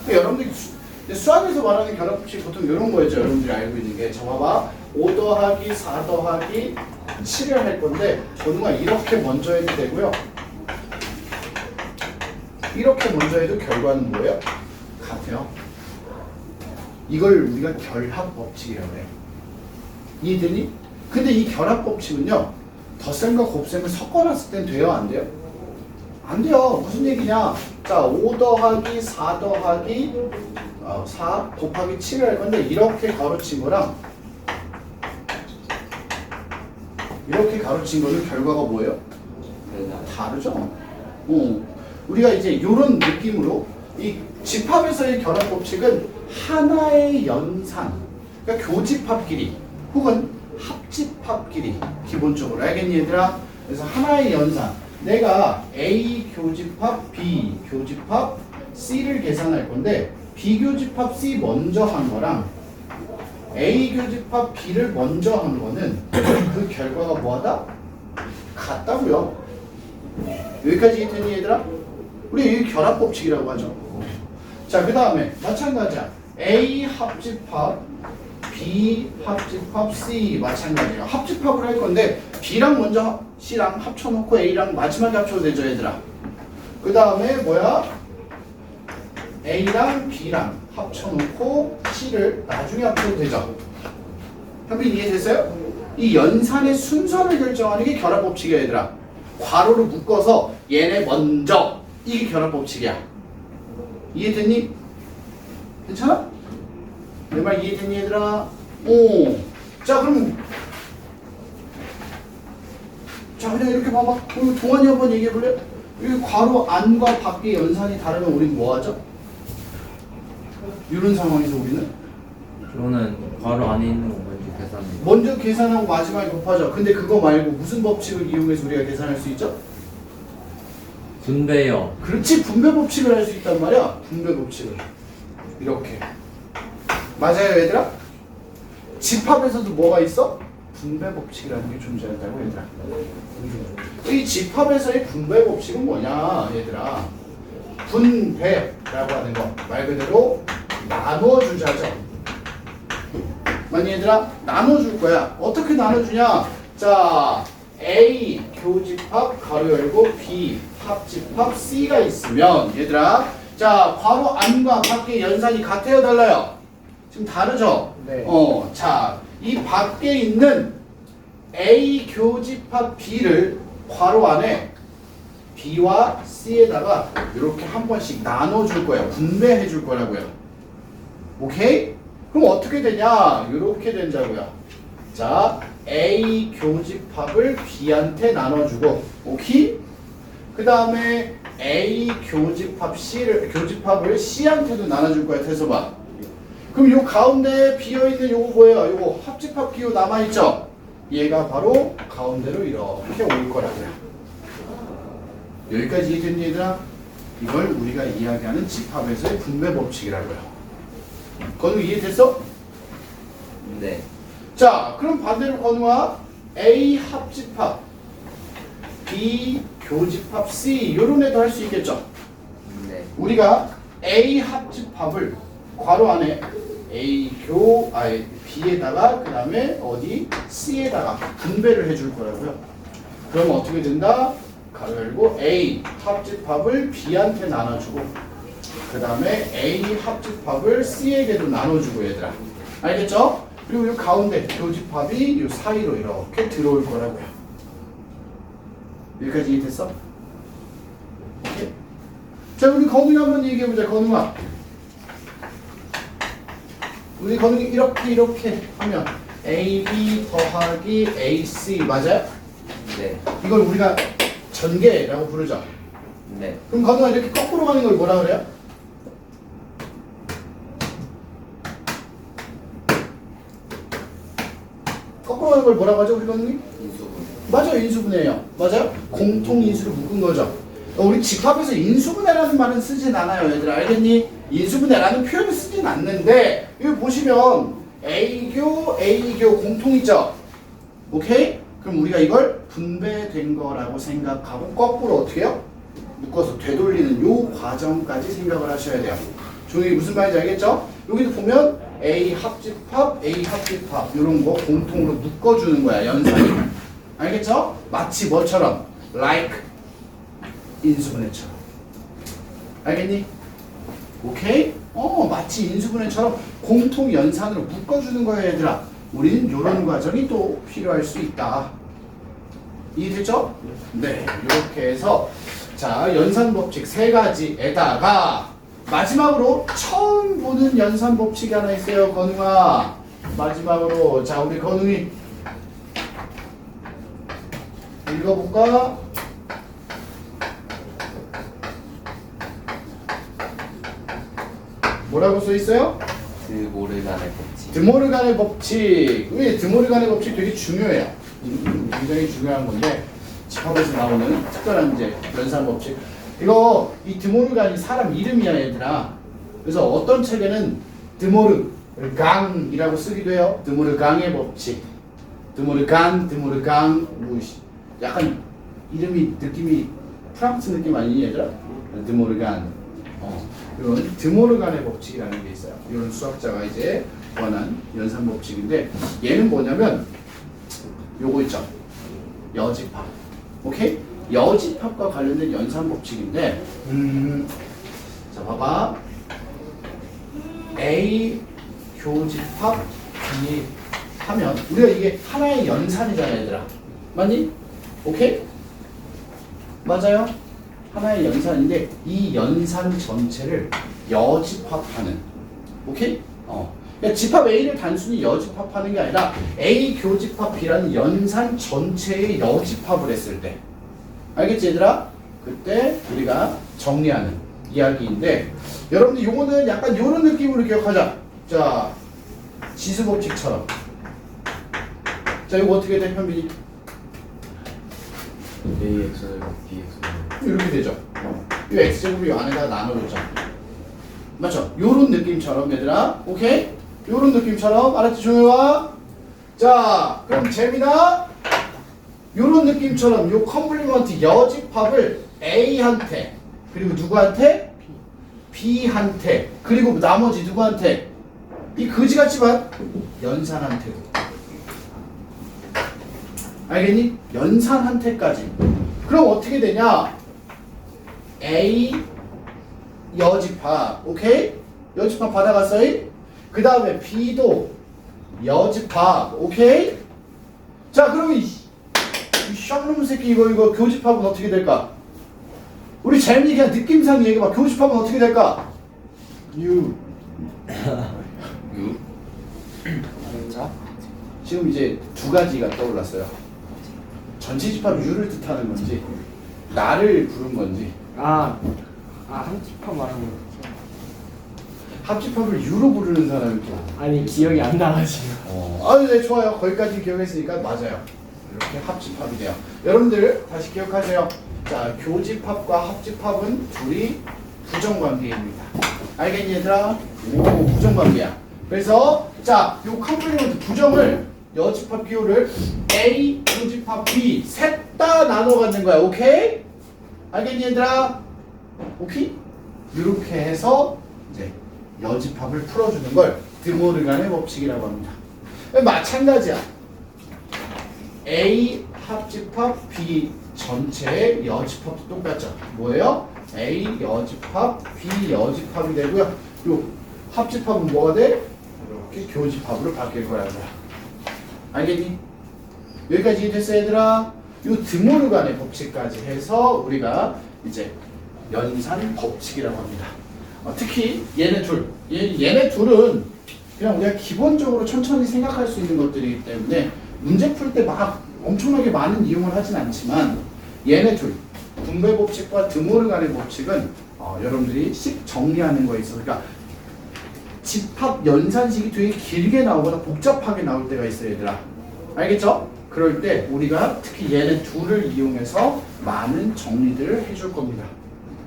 그러니까 여러분들이 수학에서 말하는 결합 법칙 보통 이런 거였죠. 여러분들이 알고 있는 게. 저 봐봐. 5 더하기 4 더하기 7을 할 건데 전우가 이렇게 먼저 해도 되고요. 이렇게 먼저 해도 결과는 뭐예요? 같아요. 이걸 우리가 결합 법칙이라고 해요. 이해되니? 근데 이 결합 법칙은요, 덧셈과 곱셈을 섞어놨을 땐 돼요? 안 돼요? 안 돼요. 무슨 얘기냐? 자, 5 더하기 4 더하기 4 곱하기 7을 할 건데 이렇게 가로친 거랑 이렇게 가로친 거는 결과가 뭐예요? 다르죠? 우리가 이제 이런 느낌으로 이 집합에서의 결합 법칙은 하나의 연산, 그러니까 교집합끼리 혹은 합집합끼리 기본적으로 알겠니 얘들아? 그래서 하나의 연산, 내가 A 교집합 B 교집합 C를 계산할 건데 B 교집합 C 먼저 한 거랑 A 교집합 B를 먼저 한 거는 그 결과가 뭐하다? 같다고요. 여기까지 이해되니 얘들아? 우리 이 결합 법칙이라고 하죠. 자, 그 다음에 마찬가지야. A 합집합 B 합집합 C 마찬가지예요. 합집합을 할 건데 B랑 먼저 C랑 합쳐놓고 A랑 마지막에 합쳐도 되죠 얘들아. 그 다음에 뭐야? A랑 B랑 합쳐놓고 C를 나중에 합쳐도 되죠. 형님 이해됐어요? 이 연산의 순서를 결정하는 게 결합 법칙이야 얘들아. 괄호로 묶어서 얘네 먼저, 이게 결합 법칙이야. 이해됐니? 괜찮아? 내 말 이해됐니 얘들아? 오. 자, 그럼 자, 그냥 이렇게 봐봐. 그럼 동환이 한번 얘기해볼래? 여기 괄호 안과 밖의 연산이 다르면 우리는 뭐 하죠? 이런 상황에서 우리는 저는 괄호 안에 있는 거 먼저 계산해요. 먼저 계산하고 마지막에 곱하죠. 근데 그거 말고 무슨 법칙을 이용해서 우리가 계산할 수 있죠? 분배요. 그렇지, 분배 법칙을 할 수 있단 말이야. 분배 법칙을 이렇게. 맞아요 얘들아? 집합에서도 뭐가 있어? 분배 법칙이라는 게 존재한다고 얘들아. 이 집합에서의 분배 법칙은 뭐냐 얘들아? 분배라고 하는 거 말 그대로 나눠주자죠. 맞니 얘들아? 나눠줄 거야. 어떻게 나눠주냐? 자, A 교집합 가로 열고 B 합집합 C가 있으면 얘들아, 자, 괄호 안과 밖의 연산이 같아요 달라요? 지금 다르죠? 네. 자, 이 밖에 있는 A 교집합 B를 괄호 안에 B와 C에다가 이렇게 한 번씩 나눠줄 거예요. 분배해 줄 거라고요. 오케이? 그럼 어떻게 되냐? 이렇게 된다고요. 자, A 교집합을 B한테 나눠주고, 오케이? 그 다음에 A 교집합 교집합을 C한테도 나눠줄 거야. 태서봐. 그럼 요 가운데 비어있는 요거 뭐예요? 요거 합집합 기호 남아있죠? 얘가 바로 가운데로 이렇게 올 거라고요. 여기까지 이해됐니 얘들아? 이걸 우리가 이야기하는 집합에서의 분배 법칙이라고요. 건우 이해됐어? 네. 자, 그럼 반대로 건우아 A 합집합, B 교집합 C 요런 애도 할 수 있겠죠? 네. 우리가 A 합집합을 괄호 안에 B에다가 그 다음에 어디 C에다가 분배를 해줄 거라고요. 그럼 어떻게 된다? 가로 열고 A 합집합을 B한테 나눠주고 그 다음에 A 합집합을 C에게도 나눠주고 얘들아. 알겠죠? 그리고 이 가운데 교집합이 이 사이로 이렇게 들어올 거라고요. 여기까지 이해됐어? 오케이? 자, 우리 건웅이 한번 얘기해보자. 건웅아, 우리 건웅이 이렇게 하면 AB 더하기 AC 맞아요? 네. 이걸 우리가 전개라고 부르죠. 네. 그럼 건웅아 이렇게 거꾸로 가는 걸 뭐라 그래요? 거꾸로 가는 걸 뭐라고 하죠 우리 건웅이? 인수분. 맞아요, 인수분해예요. 맞아요? 공통 인수를 묶은 거죠. 우리 집합에서 인수분해라는 말은 쓰진 않아요, 얘들아. 알겠니? 인수분해라는 표현을 쓰진 않는데 여기 보시면 A교 공통 있죠? 오케이? 그럼 우리가 이걸 분배된 거라고 생각하고 거꾸로 어떻게 해요? 묶어서 되돌리는 요 과정까지 생각을 하셔야 돼요. 조용히 무슨 말인지 알겠죠? 여기도 보면 A 합집합 이런 거 공통으로 묶어주는 거야, 연산을. 알겠죠? 마치 뭐처럼? like 인수분해처럼. 알겠니? 오케이? 마치 인수분해처럼 공통 연산으로 묶어주는 거야, 얘들아. 우리는 이런 과정이 또 필요할 수 있다. 이해됐죠? 네, 이렇게 해서 자, 연산 법칙 3가지에다가 마지막으로 처음 보는 연산 법칙이 하나 있어요, 건웅아. 마지막으로 자, 우리 건웅이 읽어볼까? 뭐라고 써 있어요? 드모르간의 법칙. 드모르간의 법칙. 왜 드모르간의 법칙 되게 중요해요. 굉장히 중요한 건데 집합에서 나오는 특별한 이제 연산 법칙. 이거 이 드모르간이 사람 이름이야, 얘들아. 그래서 어떤 책에는 드모르강이라고 쓰기도 해요. 드모르강의 법칙. 드모르강 뭐 약간 이름이 느낌이 프랑스 느낌 아니니 얘들아? 드모르간. 이런 드모르간의 법칙이라는 게 있어요. 이런 수학자가 이제 원한 연산 법칙인데 얘는 뭐냐면 요거 있죠. 여집합. 오케이? 여집합과 관련된 연산 법칙인데 자, 봐봐. A 교집합 B 하면 우리가 이게 하나의 연산이잖아, 얘들아. 맞니? 오케이? 맞아요? 하나의 연산인데 이 연산 전체를 여집합하는. 오케이? 그러니까 집합 A를 단순히 여집합하는 게 아니라 A 교집합 B라는 연산 전체의 여집합을 했을 때. 알겠지, 얘들아? 그때 우리가 정리하는 이야기인데 여러분들 요거는 약간 요런 느낌으로 기억하자. 자, 지수법칙처럼. 자, 요거 어떻게 돼, 현빈이? AX는 BX는 이렇게 되죠. 이 x제곱이 이 안에다 나눠줬죠. 맞죠? 요런 느낌처럼, 얘들아. 오케이? 요런 느낌처럼. 알았지? 조용해와. 자, 그럼 재민아, 요런 느낌처럼 요 컴플리먼트 여집합을 A한테 그리고 누구한테? B한테 그리고 나머지 누구한테? 이 거지같지만 연산한테도. 알겠니? 연산한테까지. 그럼 어떻게 되냐? A 여집합. 오케이? 여집합 받아갔어요? 그 다음에 B도 여집합. 오케이? 자, 그러면 이 쌍놈 새끼 이거 교집합은 어떻게 될까? 우리 재민이 그냥 느낌상 얘기해봐. 교집합은 어떻게 될까? U. 유. 자. 지금 이제 두 가지가 떠올랐어요. 전체 집합 U를 뜻하는 건지 나를 부른 건지. 한집합 말하는 거. 합집합을 유로 부르는 사람이 또. 아니 기억이 안 나가지고. 네, 좋아요. 거기까지 기억했으니까 맞아요. 이렇게 합집합이 돼요. 여러분들 다시 기억하세요. 자, 교집합과 합집합은 둘이 부정관계입니다. 알겠니 얘들아? 오, 부정관계야. 그래서 자, 요 컴플리먼트 부정을 여집합 기호를 A, 교집합 B 셋 다 나눠 갖는 거야. 오케이? 알겠니 얘들아? 오케이? 이렇게 해서 이제 여집합을 풀어주는 걸 드모르간의 법칙이라고 합니다. 마찬가지야. A 합집합 B 전체의 여집합도 똑같죠. 뭐예요? A 여집합 B 여집합이 되고요. 요 합집합은 뭐가 돼? 이렇게 교집합으로 바뀔 거라고요. 알겠니? 여기까지 이해됐어 얘들아? 요 드모르간의 법칙까지 해서 우리가 이제 연산 법칙이라고 합니다. 특히 얘네 둘은 그냥 우리가 기본적으로 천천히 생각할 수 있는 것들이기 때문에 문제 풀 때 막 엄청나게 많은 이용을 하진 않지만 얘네 둘 분배 법칙과 드모르간의 법칙은 여러분들이 식 정리하는 거에 있어서 그러니까 집합 연산식이 되게 길게 나오거나 복잡하게 나올 때가 있어요 얘들아. 알겠죠? 그럴 때 우리가 특히 얘네 둘을 이용해서 많은 정리들을 해줄 겁니다.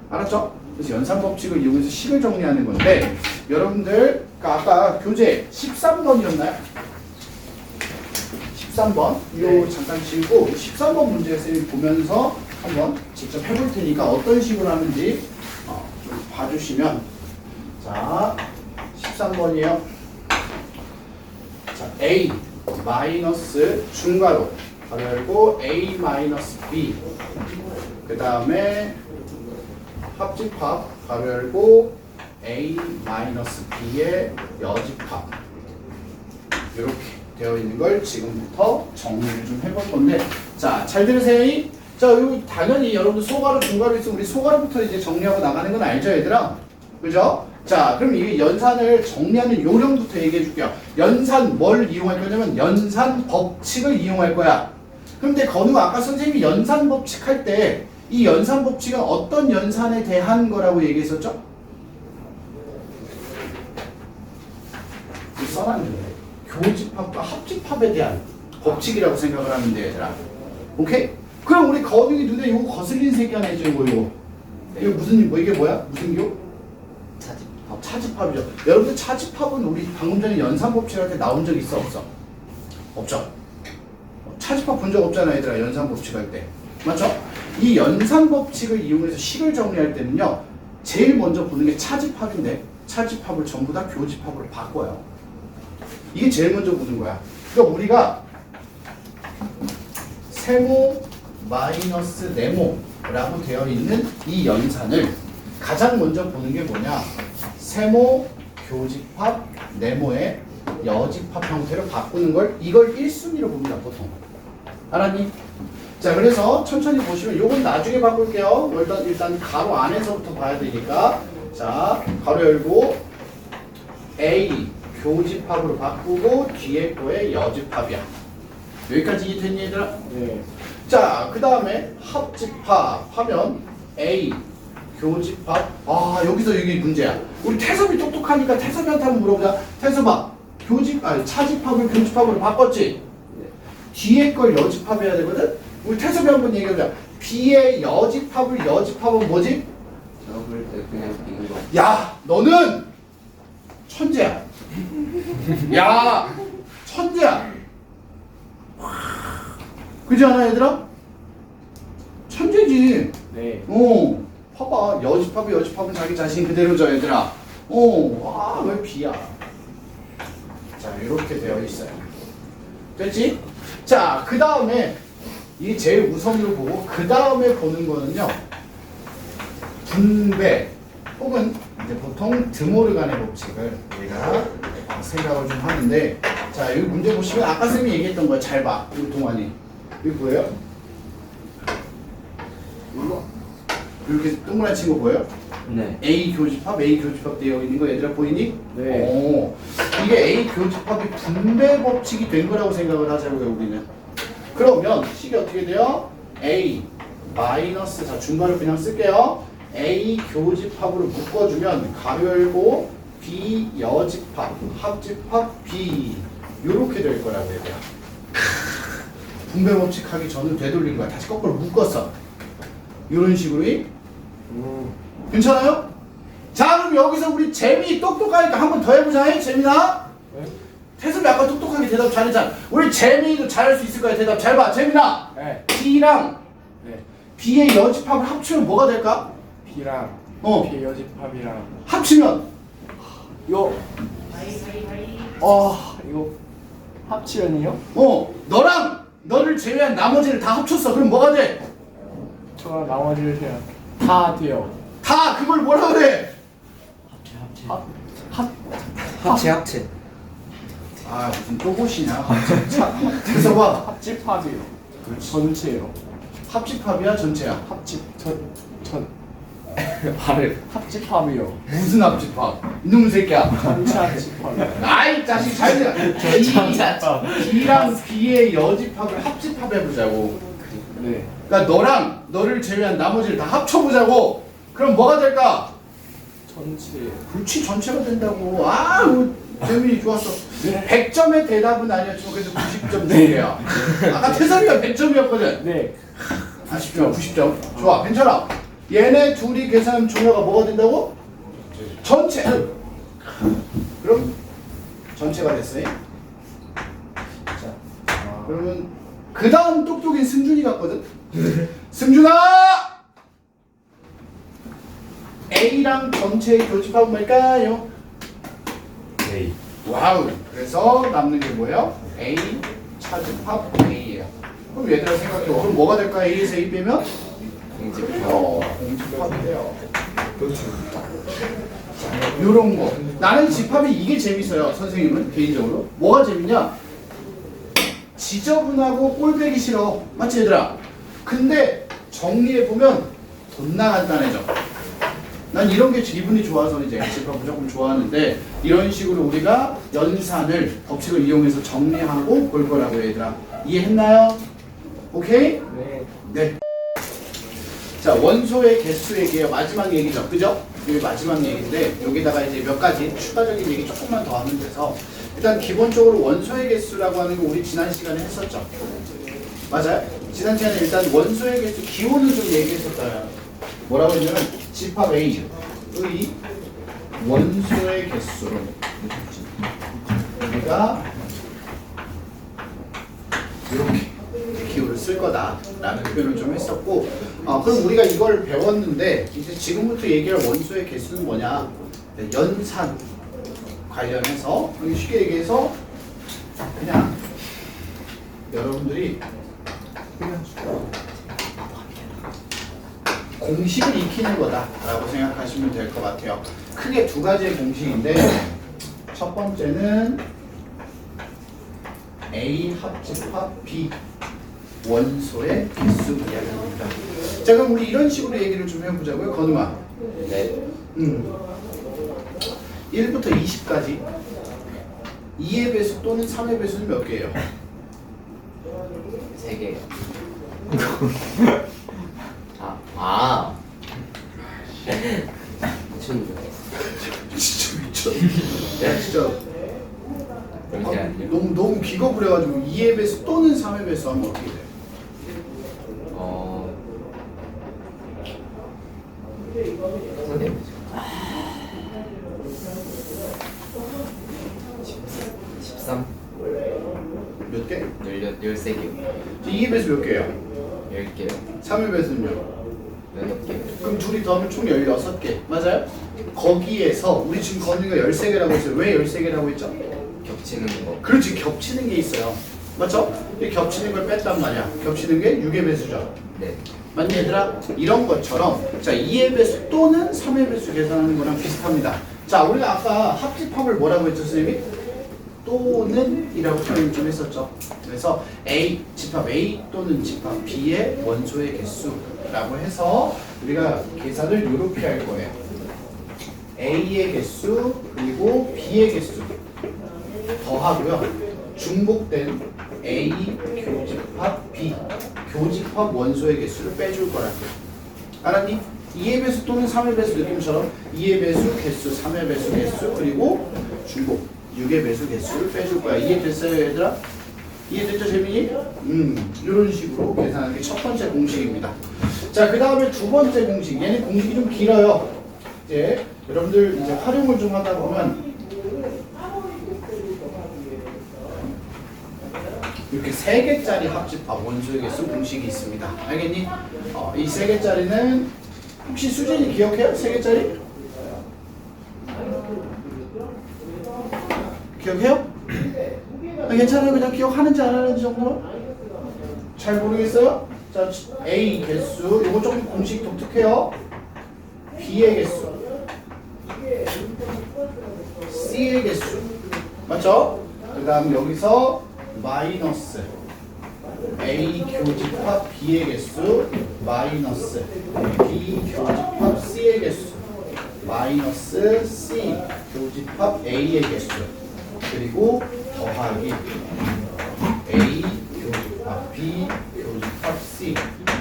알았죠? 그래서 연산 법칙을 이용해서 식을 정리하는 건데 여러분들 아까 교재 13번이었나요? 13번 이거 잠깐 지우고 13번 문제 쌤이 보면서 한번 직접 해볼 테니까 어떤 식으로 하는지 좀 봐주시면 자 13번이에요. 자 A 마이너스 중괄호 가로 열고 A 마이너스 B 그 다음에 합집합 가로 열고 A 마이너스 B의 여집합 이렇게 되어 있는 걸 지금부터 정리를 좀 해볼 건데 자 잘 들으세요. 자 여기 당연히 여러분들 소괄호 중괄호 있으면 우리 소괄호부터 이제 정리하고 나가는 건 알죠 얘들아? 그죠? 자 그럼 이게 연산을 정리하는 요령부터 얘기해 줄게요. 연산 뭘 이용할 거냐면 연산 법칙을 이용할 거야. 그런데 건우가 아까 선생님이 연산 법칙 할 때 이 연산 법칙은 어떤 연산에 대한 거라고 얘기했었죠? 써놨는데 교집합과 합집합에 대한 법칙이라고 생각을 하면 돼 얘들아. 오케이? 그럼 우리 건우이 눈에 이거 거슬린 새끼 하나 있죠 이거 이거 무슨 이게 뭐야? 무슨 교? 차집합이죠. 여러분들 차집합은 우리 방금 전에 연산법칙 할 때 나온 적 있어 없어? 없죠. 차집합 본 적 없잖아 얘들아 연산법칙 할 때. 맞죠? 이 연산법칙을 이용해서 식을 정리할 때는요 제일 먼저 보는 게 차집합인데 차집합을 전부 다 교집합으로 바꿔요. 이게 제일 먼저 보는 거야. 그러니까 우리가 세모 마이너스 네모라고 되어 있는 이 연산을 가장 먼저 보는 게 뭐냐? 세모, 교집합, 네모의 여집합 형태로 바꾸는 걸 이걸 1순위로 봅니다 보통. 알았니? 자 그래서 천천히 보시면 요건 나중에 바꿀게요. 일단 가로 안에서부터 봐야 되니까 자 가로 열고 A 교집합으로 바꾸고 뒤에 거에 여집합이야. 여기까지 이해됐니 얘들아? 네. 자 그 다음에 합집합 하면 A 교집합 여기서 이게 문제야. 우리 태섭이 똑똑하니까 태섭이한테 한번 물어보자. 태섭아 차집합을 교집합으로 바꿨지? 뒤에 걸 여집합해야 되거든? 우리 태섭이 한번 얘기해보자. B의 여집합을 여집합은 뭐지? 적을 때 그냥 비는 거. 야 너는 천재야. 야 천재야. 그지 않아 얘들아? 천재지. 네. 봐봐 여집합은 자기 자신 그대로죠 얘들아. 왜 B야? 자 이렇게 되어 있어요. 됐지? 자 그 다음에 이게 제일 우선으로 보고 그 다음에 보는 거는요 분배 혹은 이제 보통 드모르간의 법칙을 우리가 생각을 좀 하는데 자 여기 문제 보시면 아까 쌤이 얘기했던 거 잘 봐. 이거 동안이 이거 뭐예요? 이거 이렇게 동그란 친구 보여요? 네. A 교집합 되어 있는 거 얘들아 보이니? 네. 이게 A 교집합이 분배 법칙이 된 거라고 생각을 하자고요 우리는. 그러면 식이 어떻게 돼요? A 마이너스 자 중괄호 그냥 쓸게요. A 교집합으로 묶어주면 가로 열고 B 여집합, 합집합 B 요렇게 될 거라고 얘들아. 분배 법칙 하기 전을 되돌린 거야. 다시 거꾸로 묶었어. 요런 식으로. 괜찮아요? 자, 그럼 여기서 우리 재미 똑똑하니까 한 번 더 해보자. 재민아. 네? 태섭이 아까 똑똑하게 대답 잘했잖아. 우리 재민이도 잘할 수 있을 거야. 대답 잘 봐. 재민아. 네. B랑 네. B의 여집합을 합치면 뭐가 될까? B랑 B 여집합이랑 합치면 이거 이거 합치면요? 너를 제외한 나머지를 다 합쳤어. 그럼 뭐가 돼? 저랑 나머지를 그냥 다 돼요. 다 그걸 뭐라 그래? 합체. 아 무슨 또봇이냐? 그래서 봐. 합집합이요. 전체요. 합집합이야 전체야? 전 발을. 합집합이요. 무슨 합집합? 이놈의 새끼야. 전체 합집합이요. 아이 자식 잘 들어. B랑 B의 여집합을 합집합해보자고. 네. 그러니까 너를 제외한 나머지를 다 합쳐보자고. 그럼 뭐가 될까? 전체. 그렇지 전체가 된다고. 재민이 좋았어. 100점의 대답은 아니었지만 그래도 90점 줄게요. 아까 태섭이가 100점이었거든. 네. 아쉽죠. 90점. 좋아. 괜찮아. 얘네 둘이 계산하면 종료가 뭐가 된다고? 전체. 그럼 전체가 됐어요. 자, 그러면 그 다음 똑똑인 승준이 같거든. 승준아! A랑 전체의 교집합은 뭘까요? A. 와우. 그래서 남는 게 뭐예요? A 차집합 A예요. 그럼 얘들아 생각해. 그럼 뭐가 될까? A에서 A 빼면? 공집합이 돼요. 요런 거. 나는 집합이 이게 재밌어요. 선생님은 개인적으로. 뭐가 재밌냐? 지저분하고 꼴배기 싫어. 맞지 얘들아? 근데 정리해보면 존나 간단해져. 난 이런 게 기분이 좋아서 이제 집합을 조금 좋아하는데 이런 식으로 우리가 연산을 법칙을 이용해서 정리하고 볼 거라고 얘들아. 이해했나요? 오케이? 네. 네. 자, 원소의 개수 얘기예요. 마지막 얘기죠. 그죠? 이게 마지막 얘기인데 여기다가 이제 몇 가지 추가적인 얘기 조금만 더 하면 돼서 일단 기본적으로 원소의 개수라고 하는 거 우리 지난 시간에 했었죠. 맞아요? 지난 시간에 일단 원소의 개수 기호는 좀 얘기했었어요. 뭐라고 했냐면 집합 A의 원소의 개수로 우리가 이렇게 기호를 쓸 거다라는 표현을 좀 했었고, 그럼 우리가 이걸 배웠는데 이제 지금부터 얘기할 원소의 개수는 뭐냐? 네, 연산 관련해서 쉽게 얘기해서 그냥 여러분들이 그냥 공식을 익히는 거다라고 생각하시면 될 것 같아요. 크게 두 가지의 공식인데 첫 번째는 A 합집합 B 원소의 개수 이야기입니다. 자, 그럼 우리 이런 식으로 얘기를 좀 해보자고요. 건우아. 네. 1부터 20까지 2의 배수 또는 3의 배수는 몇 개예요? 3개요. 진짜 미쳐. 야, 진짜. 그렇게 아니에요? 너무 기겁을 해가지고 2의 배수 또는 3의 배수 하면 어떻게 돼요? 네. 13. 몇 개? 13개요. 2의 배수 몇 개예요? 10개요. 3의 배수는요? 8개요. 그럼 둘이 더하면 총 16개. 맞아요? 거기에서 우리 지금 건우가 13개라고 했어요. 왜 13개라고 했죠? 겹치는 거. 그렇지, 겹치는 게 있어요. 맞죠? 이 겹치는 걸 뺐단 말이야. 겹치는 게 6의 배수죠. 네. 맞니 얘들아? 이런 것처럼 자 2의 배수 또는 3의 배수 계산하는 거랑 비슷합니다. 자, 우리가 아까 합집합을 뭐라고 했죠, 선생님이? 또는 이라고 표현 좀 했었죠. 그래서 A, 집합 A 또는 집합 B의 원소의 개수라고 해서 우리가 계산을 이렇게 할 거예요. A의 개수 그리고 B의 개수 더하고요. 중복된 A 교집합 B 교집합 원소의 개수를 빼줄 거라고요. 알았니? 2의 배수 또는 3의 배수 느낌처럼 2의 배수 개수, 3의 배수 개수, 그리고 중복 6의 배수 개수를 빼줄 거야. 이해됐어요 얘들아? 이해됐죠 재민이? 이런 식으로 계산하는 게 첫 번째 공식입니다. 자, 그 다음에 두 번째 공식. 얘는 공식이 좀 길어요. 이제 여러분들 이제 활용을 좀 하다 보면 이렇게 3개짜리 합집합 원소의 개수 공식이 있습니다. 알겠니? 이 3개짜리는 혹시 수진이 기억해요? 3개짜리? 기억해요? 괜찮아요. 그냥 기억하는지 안 하는지 정도는? 잘 모르겠어요? 자, A 개수. 이거 조금 공식 독특해요. B의 개수. C의 개수. 맞죠? 그 다음 여기서 마이너스 A 교집합 B의 개수 마이너스 B 교집합 C의 개수 마이너스 C 교집합 A의 개수 그리고 더하기 A 교집합 B 교집합 C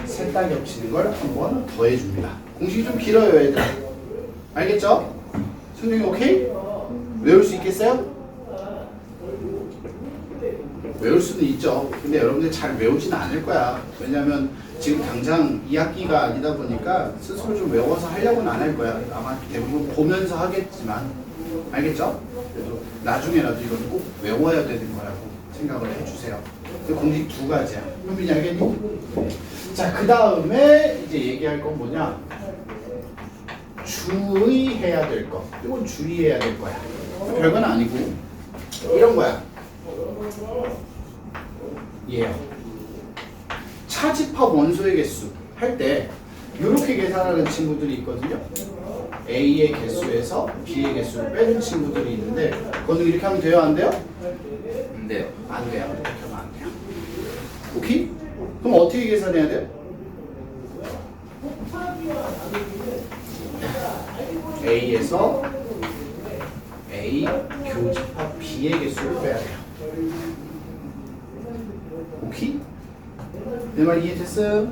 셋 다 겹치는 걸 한번 더해줍니다. 공식이 좀 길어요 얘들아. 알겠죠? 승용이 오케이? 외울 수 있겠어요? 외울 수는 있죠. 근데 여러분들 잘 외우지는 않을 거야. 왜냐면 지금 당장 2학기가 아니다 보니까 스스로 좀 외워서 하려고는 안 할 거야. 아마 대부분 보면서 하겠지만 알겠죠? 그래도 나중에라도 이건 꼭 외워야 되는 거라고 생각을 해주세요. 공식 두 가지야. 현빈이 알겠니? 자, 그 다음에 이제 얘기할 건 뭐냐? 주의해야 될 거. 이건 주의해야 될 거야. 별건 아니고 이런 거야. 얘요. 차집합 원소의 개수 할 때 이렇게 계산하는 친구들이 있거든요. A의 개수에서 B의 개수를 빼는 친구들이 있는데 그거는 이렇게 하면 돼요? 안 돼요? 안 돼요. 안 돼요. 이렇게 하면 안 돼요. 오케이? 그럼 어떻게 계산해야 돼요? A에서 A 교집합 B의 개수를 빼야 돼요. 오케이? 내 말 이해됐어요?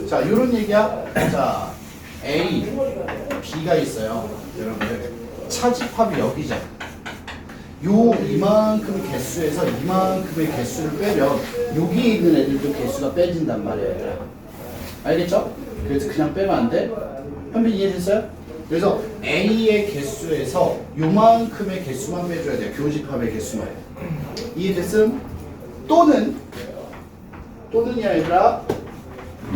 자, 요런 얘기야. 자, A, B가 있어요. 여러분들 차집합이 여기죠. 요 이만큼 개수에서 이만큼의 개수를 빼면 여기 있는 애들도 개수가 빼진단 말이에요. 얘들아. 알겠죠? 그래서 그냥 빼면 안 돼. 현빈 이해됐어요? 그래서 A의 개수에서 요만큼의 개수만 빼줘야 돼요. 교집합의 개수만. 이해됐음? 또는이 아니라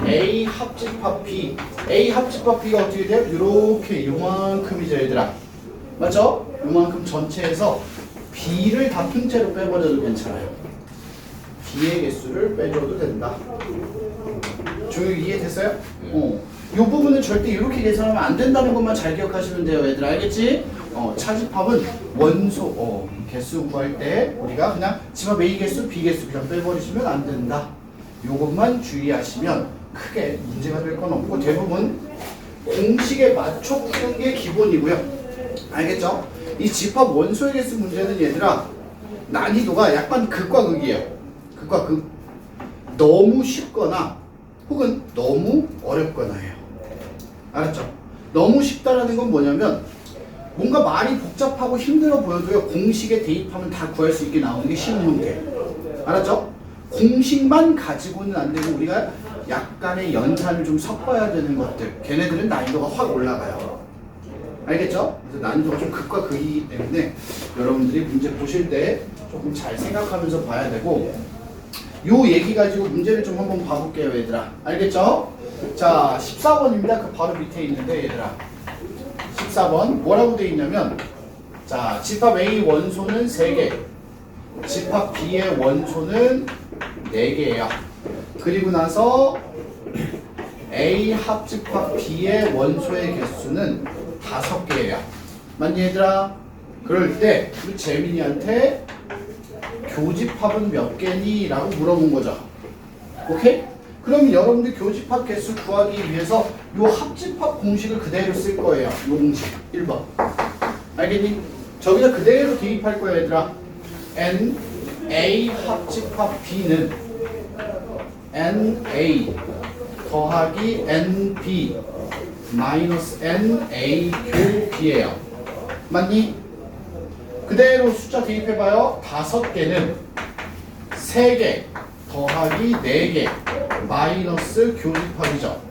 A 합집합 B. A 합집합 B가 어떻게 돼요? 이렇게 요만큼이죠 얘들아. 맞죠? 요만큼 전체에서 B를 다 통째로 빼버려도 괜찮아요. B의 개수를 빼줘도 된다. 조용히 이해됐어요? 이 부분은 절대 이렇게 계산하면 안 된다는 것만 잘 기억하시면 돼요 얘들아. 알겠지? 차집합은 원소 개수 구할 때 우리가 그냥 집합 A 개수, B 개수 그냥 빼버리시면 안 된다. 요것만 주의하시면 크게 문제가 될 건 없고 대부분 공식에 맞춰 푸는 게 기본이고요. 알겠죠? 이 집합 원소의 개수 문제는 얘들아 난이도가 약간 극과 극이에요. 극과 극. 너무 쉽거나 혹은 너무 어렵거나 해요. 알았죠? 너무 쉽다라는 건 뭐냐면 뭔가 말이 복잡하고 힘들어 보여도요 공식에 대입하면 다 구할 수 있게 나오는 게 쉬운 문제. 알았죠? 공식만 가지고는 안 되고 우리가 약간의 연산을 좀 섞어야 되는 것들 걔네들은 난이도가 확 올라가요. 알겠죠? 그래서 난이도가 좀 극과 극이기 때문에 여러분들이 문제 보실 때 조금 잘 생각하면서 봐야 되고 요 얘기 가지고 문제를 좀 한번 봐볼게요 얘들아. 알겠죠? 자 14번입니다. 그 바로 밑에 있는데 얘들아 14번 뭐라고 돼 있냐면 자 집합 A 원소는 3개 집합 B의 원소는 4개예요. 그리고 나서 A 합집합 B의 원소의 개수는 5개예요. 맞니 얘들아? 그럴 때 우리 재민이한테 교집합은 몇 개니? 라고 물어본 거죠. 오케이? 그럼 여러분들 교집합 개수 구하기 위해서 요 합집합 공식을 그대로 쓸 거예요. 요 공식 1번. 알겠니? 저기다 그대로 대입할 거야 얘들아. N A 합집합 B는 NA 더하기 nb 마이너스 na 교 b예요. 맞니? 그대로 숫자 대입해봐요. 5개는 3개 더하기 4개 마이너스 교집합이죠.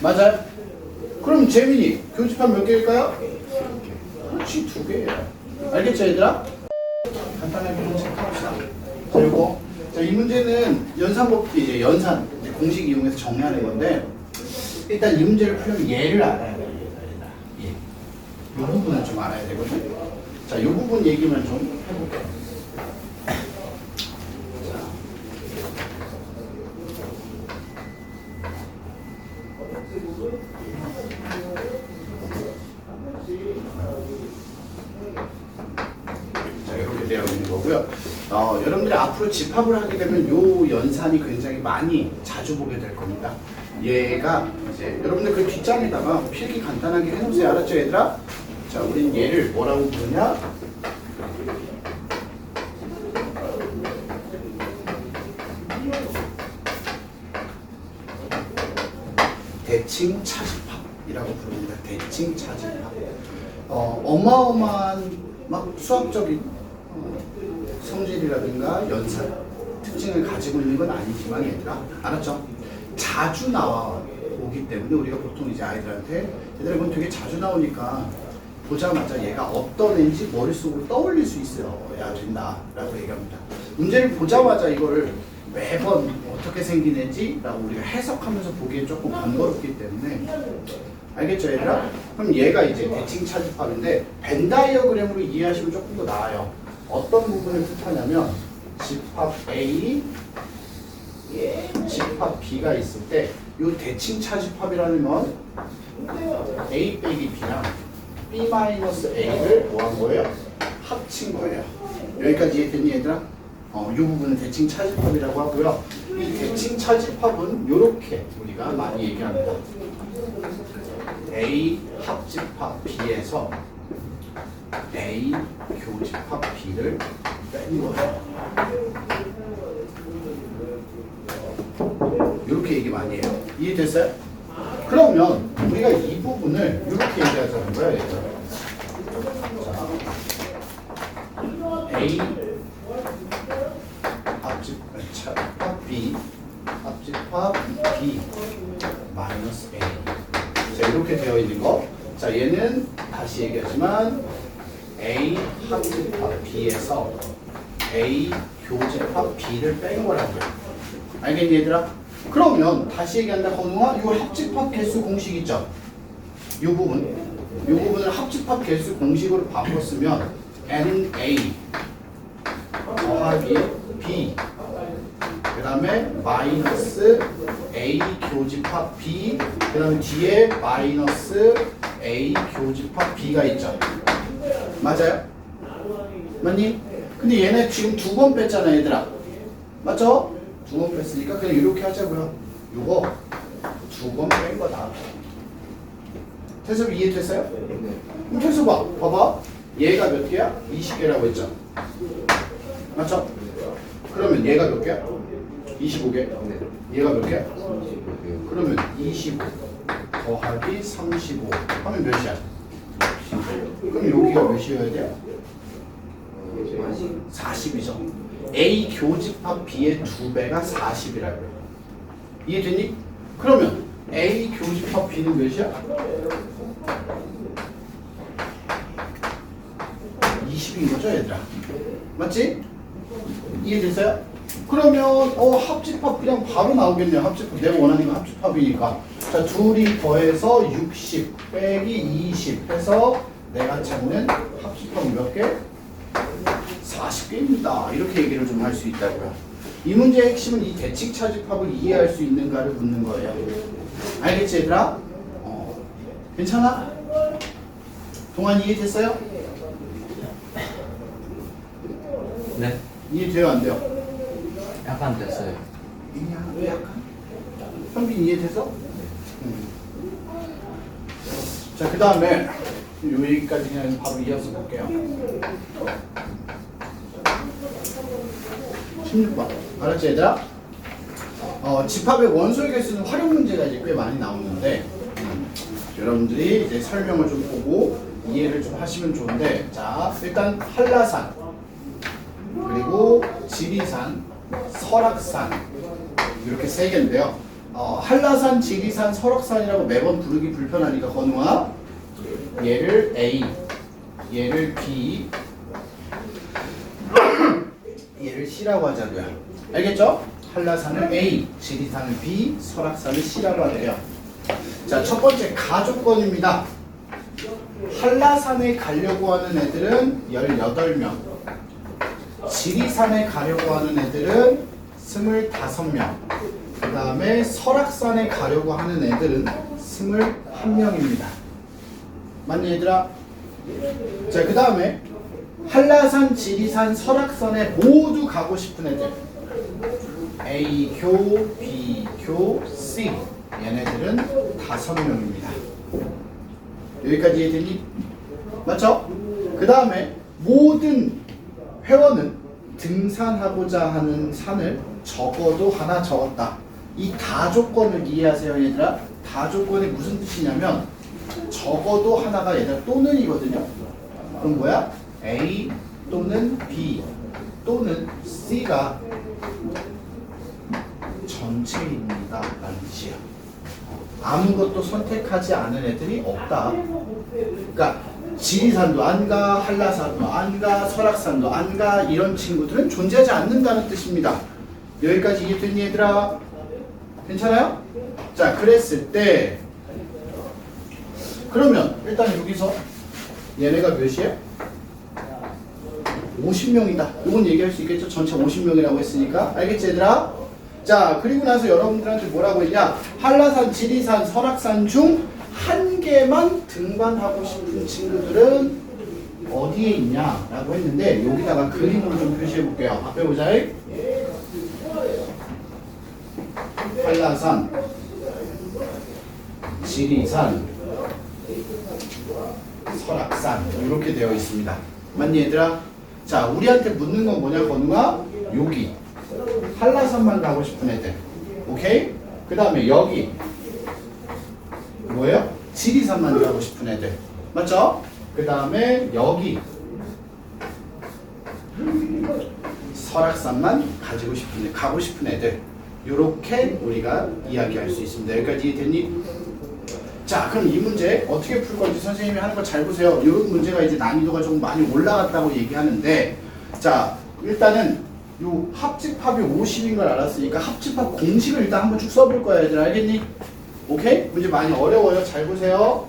맞아요? 그럼 재민이 교집합 몇 개일까요? 그렇지, 2개예요. 알겠죠, 얘들아? 간단하게 좀 체크합시다. 자, 요거. 자, 이 문제는 연산법기, 이제 연산, 이제 공식 이용해서 정리하는 건데, 일단 이 문제를 풀려면 얘를 알아야 돼요, 얘들아. 예. 이 부분을 좀 알아야 되거든요. 자, 이 부분 얘기만 좀 해볼게요. 자, 이렇게 되어 있는 거고요. 여러분들이 앞으로 집합을 하게 되면 요 연산이 굉장히 많이 자주 보게 될 겁니다. 얘가 이제 여러분들 그 뒷장에다가 필기 간단하게 해놓으세요. 알았죠, 얘들아? 자, 우린 얘를 뭐라고 부르냐? 대칭 차집합이라고 부릅니다. 대칭 차집합. 어마어마한 막 수학적인 성질이라든가 연산 특징을 가지고 있는 건 아니지만 얘들아, 알았죠? 자주 나오기 때문에 우리가 보통 이제 아이들한테 얘들아 이건 되게 자주 나오니까 보자마자 얘가 어떤 애인지 머릿속으로 떠올릴 수 있어야 된다라고 얘기합니다. 문제를 보자마자 이거를 매번 어떻게 생긴 애지라고 우리가 해석하면서 보기엔 조금 번거롭기 때문에 알겠죠, 얘들아? 그럼 얘가 이제 대칭 차집합인데 벤 다이어그램으로 이해하시면 조금 더 나아요. 어떤 부분을 뜻하냐면 집합 A, 집합 B가 있을 때 이 대칭 차집합이라는 건 A 빼기 B랑 B 마이너스 A를 뭐 한 거예요? 합친 거예요. 여기까지 이해됐니, 얘들아? 이 부분은 대칭 차집합이라고 하고요. 이 대칭 차집합은 이렇게 우리가 많이 얘기합니다. A 합집합 B에서 A 교집합 B를 뺀 거예요. 이렇게 얘기 많이 해요. 이해됐어요? 그러면 우리가 이 부분을 이렇게 얘기하자는 거야, 얘들아. 자, A 합집합 B 합집합 B 마이너스 A. 자, 이렇게 되어 있는 거. 자, 얘는 다시 얘기하지만 A 합집합 B에서 A 교집합 B를 뺀 거라고요. 알겠니, 얘들아? 그러면 다시 얘기한다, 건우아. 이 합집합 개수 공식 있죠? 이 부분을 합집합 개수 공식으로 바꿨으면 NA 더하기 B 그 다음에 마이너스 A 교집합 B 그 다음에 뒤에 마이너스 A 교집합 B가 있죠. 맞아요? 맞니? 근데 얘네 지금 2번 뺐잖아, 얘들아. 맞죠? 2번 뺐으니까 그냥 이렇게 하자고요. 요거 2번 뺀 거다. 태섭이 이해됐어요? 네. 그럼 태섭 봐봐. 얘가 몇 개야? 20개라고 했죠. 맞죠? 그러면 얘가 몇 개야? 25개. 네. 얘가 몇 개야? 35개요. 그러면 25 더하기 35 하면 몇이야? 그럼 여기가 몇이어야 돼요? 40이죠. A 교집합 B의 2배가 40이라고요. 이해됐니? 그러면 A 교집합 B는 몇이야? 20인 거죠, 얘들아? 맞지? 이해됐어요? 그러면 합집합 그냥 바로 나오겠네요. 합집합 내가 원하는 건 합집합이니까. 자, 둘이 더해서 60 빼기 20 해서 내가 찾는 합집합은 몇 개? 40개입니다. 이렇게 얘기를 좀 할 수 있다고요. 이 문제의 핵심은 이 대칭 차집합을 이해할 수 있는가를 묻는 거예요. 알겠지, 얘들아? 괜찮아? 동안 이해됐어요? 네? 이해돼요, 안 돼요? 약간 됐어요. 왜 약간? 현빈 이해돼서? 자, 그 다음에 여기까지 그냥 바로 이어서 볼게요. 16번. 알았지, 얘들아? 집합의 원소의 개수는 활용 문제가 이제 꽤 많이 나오는데 여러분들이 이제 설명을 좀 보고 이해를 좀 하시면 좋은데 자 일단 한라산 그리고 지리산, 설악산 이렇게 세 개인데요. 한라산, 지리산, 설악산이라고 매번 부르기 불편하니까 건우아 얘를 A, 얘를 B, 얘를 C라고 하자고요. 알겠죠? 한라산을 A, 지리산을 B, 설악산을 C라고 하래요. 자, 첫 번째 가족권입니다. 한라산에 가려고 하는 애들은 18명, 지리산에 가려고 하는 애들은 25명, 그 다음에 설악산에 가려고 하는 애들은 21명입니다. 맞니 얘들아? 자, 그 다음에 한라산, 지리산, 설악산에 모두 가고 싶은 애들 A교, B교, C 얘네들은 5명입니다. 여기까지 이해되니? 맞죠? 그 다음에 모든 회원은 등산하고자 하는 산을 적어도 하나 적었다. 이 다조건을 이해하세요 얘들아. 다조건이 무슨 뜻이냐면 적어도 하나가 얘들아 또는이거든요. 그럼 뭐야? A 또는 B 또는 C가 전체입니다 라는 뜻이야. 아무것도 선택하지 않은 애들이 없다. 그러니까 지리산도 안 가, 한라산도 안 가, 설악산도 안 가, 이런 친구들은 존재하지 않는다는 뜻입니다. 여기까지 이해됐니 얘들아? 괜찮아요? 자, 그랬을 때 그러면 일단 여기서 얘네가 몇이에요? 50명이다. 이건 얘기할 수 있겠죠? 전체 50명이라고 했으니까. 알겠지 얘들아? 자, 그리고 나서 여러분들한테 뭐라고 했냐? 한라산, 지리산, 설악산 중 한 개만 등반하고 싶은 친구들은 어디에 있냐? 라고 했는데 여기다가 그림으로 좀 표시해 볼게요. 앞에 보자. 한라산, 지리산, 설악산 이렇게 되어 있습니다. 맞니 얘들아? 자, 우리한테 묻는 건 뭐냐 건우가? 여기 한라산만 가고 싶은 애들. 오케이? 그 다음에 여기 뭐예요? 지리산만 가고 싶은 애들. 맞죠? 그 다음에 여기 설악산만 가고 싶은 애들. 요렇게 우리가 이야기할 수 있습니다. 여기까지 이해됐니? 자, 그럼 이 문제 어떻게 풀 건지 선생님이 하는 거 잘 보세요. 이런 문제가 이제 난이도가 좀 많이 올라갔다고 얘기하는데, 자, 일단은 요 합집합이 50인 걸 알았으니까 합집합 공식을 일단 한번 쭉 써볼 거야, 얘들. 알겠니? 오케이? 문제 많이 어려워요. 잘 보세요.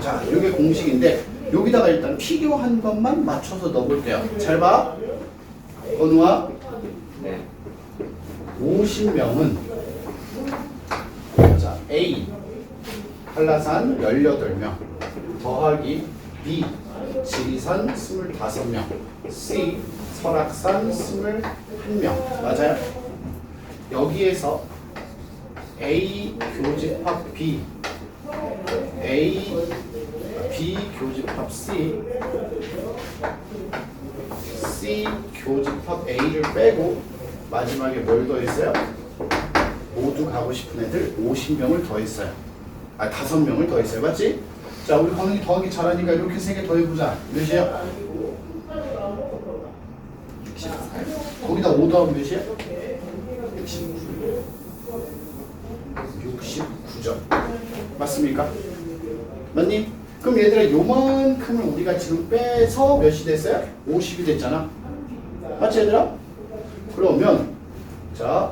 자, 이게 공식인데 여기다가 일단 필요한 것만 맞춰서 넣어볼게요. 잘 봐. 건우아, 네. 50명은 자, A 한라산 18명 더하기 B 지리산 25명 C 설악산 21명 맞아요? 여기에서 A 교집합 B B 교집합 C 교집합 A를 빼고 마지막에 뭘 더했어요? 모두 가고 싶은 애들 50명을 더했어요. 5명을 더했어요. 맞지? 자, 우리 건우이 더하기 잘하니까 이렇게 3개 더해보자. 몇이야? 64요. 거기다 5 더하면 몇이야? 69점. 맞습니까? 맞니? 그럼 얘들아 요만큼을 우리가 지금 빼서 몇이 됐어요? 50이 됐잖아. 맞지 얘들아? 그러면 자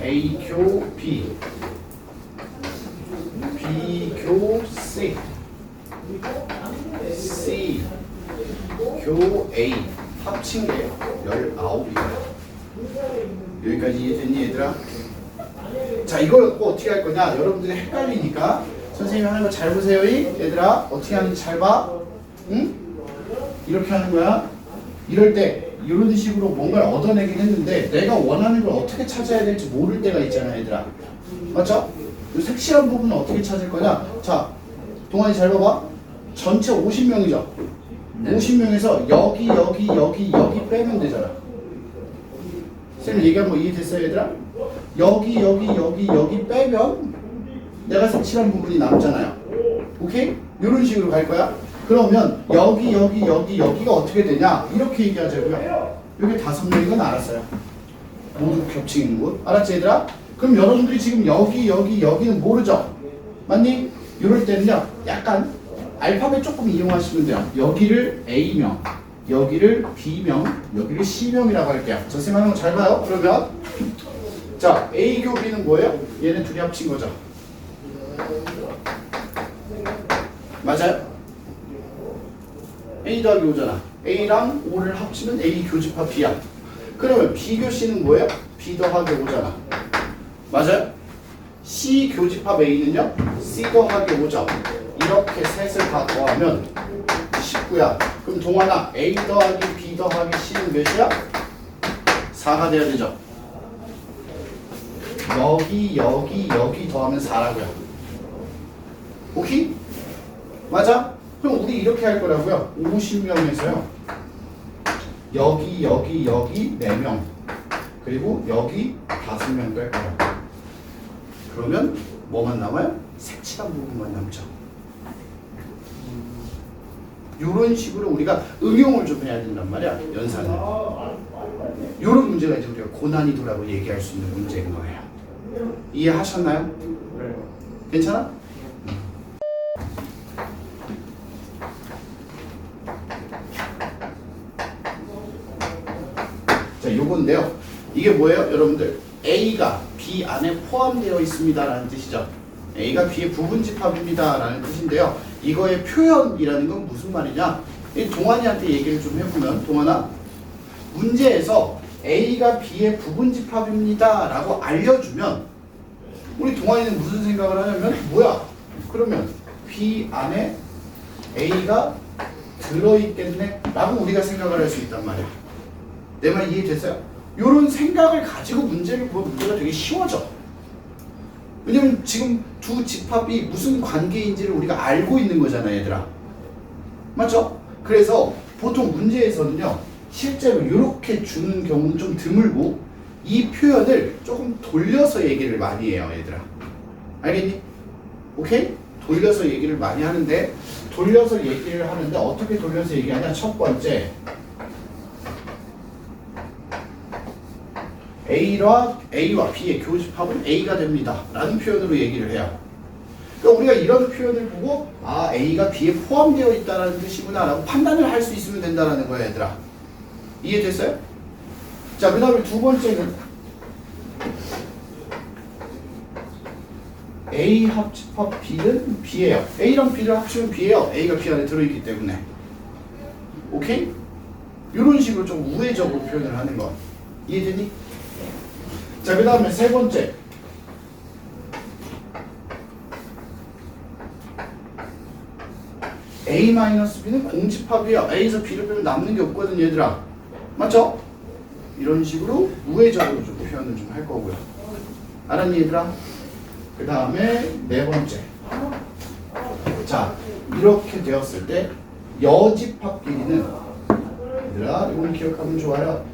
A교 B B교 C C교 A 합친 게 19이에요. 여기까지 이해됐니 얘들아? 자 이걸 갖고 어떻게 할 거냐 여러분들이 헷갈리니까 선생님이 하는 거 잘 보세요 얘들아 어떻게 하는지 잘 봐. 응? 이렇게 하는 거야. 이럴 때 이런 식으로 뭔가를 얻어내긴 했는데 내가 원하는 걸 어떻게 찾아야 될지 모를 때가 있잖아 얘들아. 맞죠? 이 색칠한 부분은 어떻게 찾을 거냐. 자 동환이 잘 봐봐. 전체 50명이죠. 네. 50명에서 여기 빼면 되잖아. 쌤이 얘기한 거 이해됐어요 얘들아? 여기 빼면 내가 색칠한 부분이 남잖아요. 오케이? 이런 식으로 갈 거야. 그러면 여기가 어떻게 되냐 이렇게 얘기하자고요. 여기 5명인 건 알았어요. 모두 겹쳐 있는 곳. 알았지 얘들아? 그럼 여러분들이 지금 여기는 모르죠? 맞니? 이럴 때는요 약간 알파벳 조금 이용하시면 돼요. 여기를 A명, 여기를 B명, 여기를 C명이라고 할게요. 저 쌤 하는 거 잘 봐요. 그러면 자 A 교 B는 뭐예요? 얘네 둘이 합친 거죠. 맞아요? A 더하기 5잖아. A랑 5를 합치면 A 교집합 B야. 그러면 B 교 C는 뭐예요? B 더하기 5잖아. 맞아요? C 교집합 A는요? C 더하기 5죠. 이렇게 셋을 다 더하면 19야. 그럼 동환아 A 더하기 B 더하기 C는 몇이야? 4가 돼야 되죠. 여기 더하면 4라고요. 오케이? 맞아? 그럼 우리 이렇게 할 거라고요. 50명에서요. 여기 4명 그리고 여기 5명 뺄 거라고. 그러면 뭐만 남아요? 색칠한 부분만 남죠. 이런 식으로 우리가 응용을 좀 해야 된단 말이야. 연산을. 이런 문제가 이제 우리가 고난이도라고 얘기할 수 있는 문제인 거예요. 이해하셨나요? 네. 괜찮아? 자, 요건데요. 이게 뭐예요? 여러분들 A가 B 안에 포함되어 있습니다 라는 뜻이죠. A가 B의 부분집합입니다 라는 뜻인데요. 이거의 표현이라는 건 무슨 말이냐? 이 동환이한테 얘기를 좀 해보면 동환아 문제에서 A가 B의 부분집합입니다 라고 알려주면 우리 동환이는 무슨 생각을 하냐면 뭐야? 그러면 B 안에 A가 들어있겠네 라고 우리가 생각을 할 수 있단 말이야. 내 말 이해됐어요? 이런 생각을 가지고 문제를 보면 문제가 되게 쉬워져. 왜냐면 지금 두 집합이 무슨 관계인지를 우리가 알고 있는 거잖아 얘들아. 맞죠? 그래서 보통 문제에서는요 실제로 이렇게 주는 경우는 좀 드물고 이 표현을 조금 돌려서 얘기를 많이 해요 얘들아. 알겠니? 오케이? 돌려서 얘기를 많이 하는데 돌려서 얘기를 하는데 어떻게 돌려서 얘기하냐. 첫 번째 A와 B의 교집합은 A가 됩니다 라는 표현으로 얘기를 해요. 그러니까 우리가 이런 표현을 보고 아 A가 B에 포함되어 있다는 뜻이구나 라고 판단을 할 수 있으면 된다는 거야 얘들아. 이해됐어요? 자 그 다음에 두 번째는 A 합집합 B는 B예요. A랑 B를 합치면 B예요. A가 B 안에 들어있기 때문에. 오케이? 이런 식으로 좀 우회적으로 표현을 하는 거. 이해되니? 자, 그 다음에 세 번째. A-B는 공집합이야. A에서 B를 빼면 남는 게 없거든, 얘들아. 맞죠? 이런 식으로 우회적으로 좀 표현을 좀 할 거고요. 알았니, 얘들아? 그 다음에 네 번째. 자, 이렇게 되었을 때 여집합끼리는 얘들아, 이걸 기억하면 좋아요.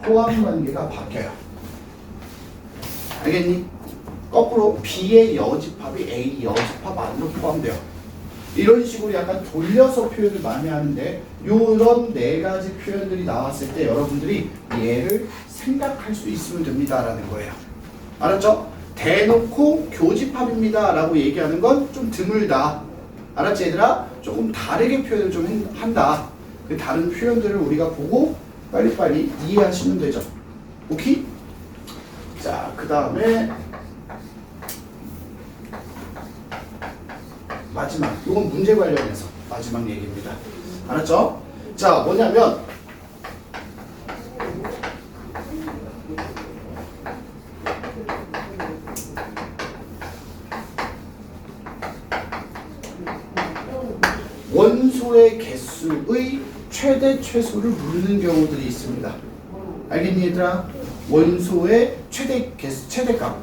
포함 관계가 바뀌어요. 알겠니? 거꾸로 B의 여집합이 A 여집합 안으로 포함돼요. 이런 식으로 약간 돌려서 표현을 많이 하는데 이런 네 가지 표현들이 나왔을 때 여러분들이 얘를 생각할 수 있으면 됩니다 라는 거예요. 알았죠? 대놓고 교집합입니다 라고 얘기하는 건 좀 드물다. 알았지 얘들아? 조금 다르게 표현을 좀 한다. 그 다른 표현들을 우리가 보고 빨리빨리 이해하시면 되죠. 오케이? 자, 그 다음에 마지막, 이건 문제 관련해서 마지막 얘기입니다. 알았죠? 자, 뭐냐면 원소의 개수의 최대 최소를 묻는 경우들이 있습니다. 알겠니 얘들아? 원소의 최대 개수, 최대값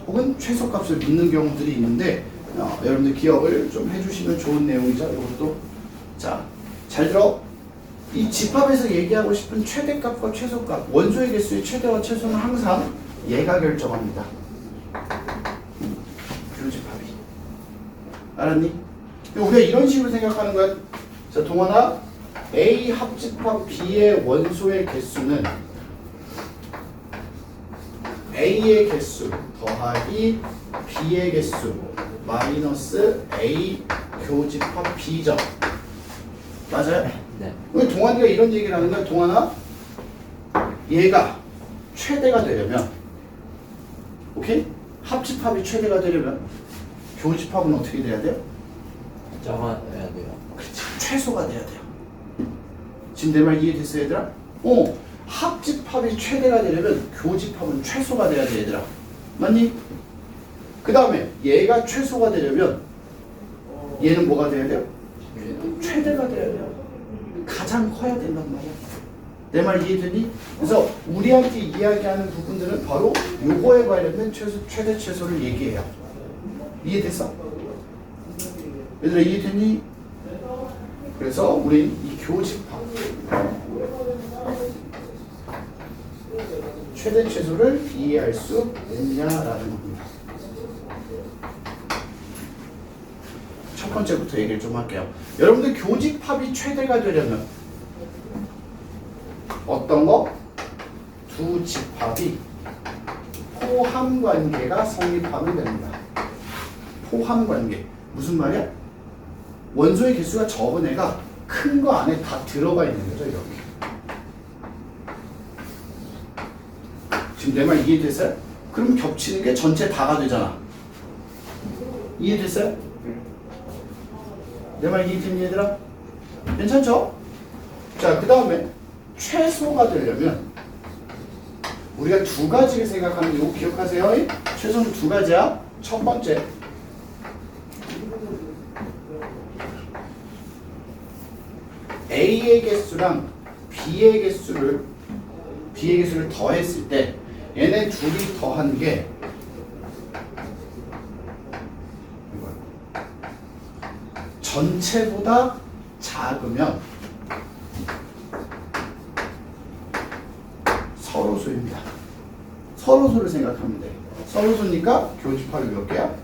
혹은 최소값을 묻는 경우들이 있는데 여러분들 기억을 좀 해주시면 좋은 내용이죠. 이것도 자, 잘 들어. 이 집합에서 얘기하고 싶은 최대값과 최소값, 원소의 개수의 최대와 최소는 항상 얘가 결정합니다. 교집합이. 알았니? 우리가 이런 식으로 생각하는 거야. 자, 동원아, A 합집합 B의 원소의 개수는 A의 개수 더하기 B의 개수 마이너스 A 교집합 B죠. 맞아요? 네. 왜 동환이가 이런 얘기를 하는 거야? 동환아, 얘가 최대가 되려면, 오케이? 합집합이 최대가 되려면 교집합은 어떻게 돼야 돼요? 적어야 돼요. 그렇지, 최소가 돼야 돼요. 지금 내 말 이해됐어 얘들아? 합집합이 최대가 되려면 교집합은 최소가 돼야 돼 얘들아. 맞니? 그 다음에 얘가 최소가 되려면 얘는 뭐가 돼야 돼요? 최대가 돼야 돼요. 가장 커야 된단 말이야. 내 말 이해되니? 그래서 우리한테 이야기하는 부분들은 바로 요거에 관련된 최대 최소를 얘기해요. 이해됐어? 얘들아 이해됐니? 그래서 우린 이 교집합 최대 최소를 이해할 수 있냐라는 겁니다. 첫 번째부터 얘기를 좀 할게요. 여러분들 교집합이 최대가 되려면 어떤 거? 두 집합이 포함 관계가 성립하면 됩니다. 포함 관계. 무슨 말이야? 원소의 개수가 적은 애가 큰 거 안에 다 들어가 있는 거죠, 이렇게. 지금 내 말 이해됐어요? 그럼 겹치는 게 전체 다가 되잖아. 이해됐어요? 내 말 이해됐니 얘들아? 괜찮죠? 자, 그 다음에 최소가 되려면 우리가 두 가지를 생각하는 거 기억하세요. 최소는 두 가지야. 첫 번째, A의 개수랑 B의 개수를 더했을 때 얘네 둘이 더한 게 전체보다 작으면 서로소입니다. 서로소를 생각하면 돼. 서로소니까 교집합이 몇 개야?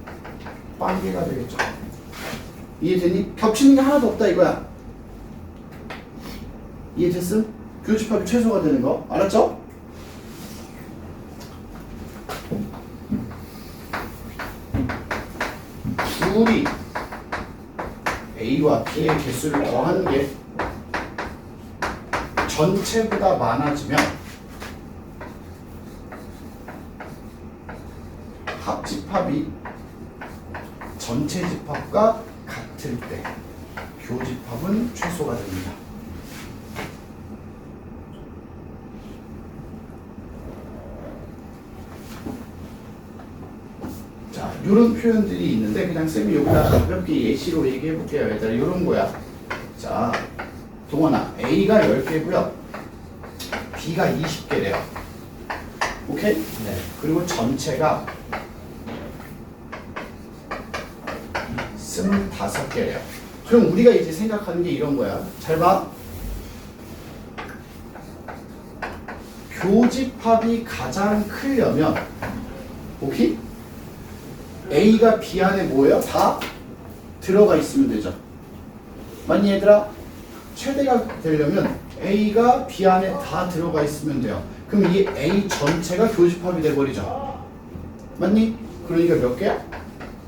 빵 개가 되겠죠. 이해되니? 겹치는 게 하나도 없다 이거야. 이해됐음? 교집합이 최소가 되는 거 알았죠? 둘이 A와 B의 개수를 더하는 게 전체보다 많아지면 합집합이 전체 집합과 같을 때 교집합은 최소가 됩니다. 자, 이런 표현들이 있는데 그냥 쌤이 여기다 가볍게 예시로 얘기해 볼게요. 얘들아, 이런 거야. 자, 동원아, A가 10개고요. B가 20개래요. 오케이? 네. 그리고 전체가 25개래요. 그럼 우리가 이제 생각하는 게 이런 거야. 잘 봐. 교집합이 가장 크려면, 오케이? A가 B 안에 뭐예요? 다 들어가 있으면 되죠. 맞니 얘들아? 최대가 되려면 A가 B 안에 다 들어가 있으면 돼요. 그럼 이 A 전체가 교집합이 돼버리죠. 맞니? 그러니까 몇 개야?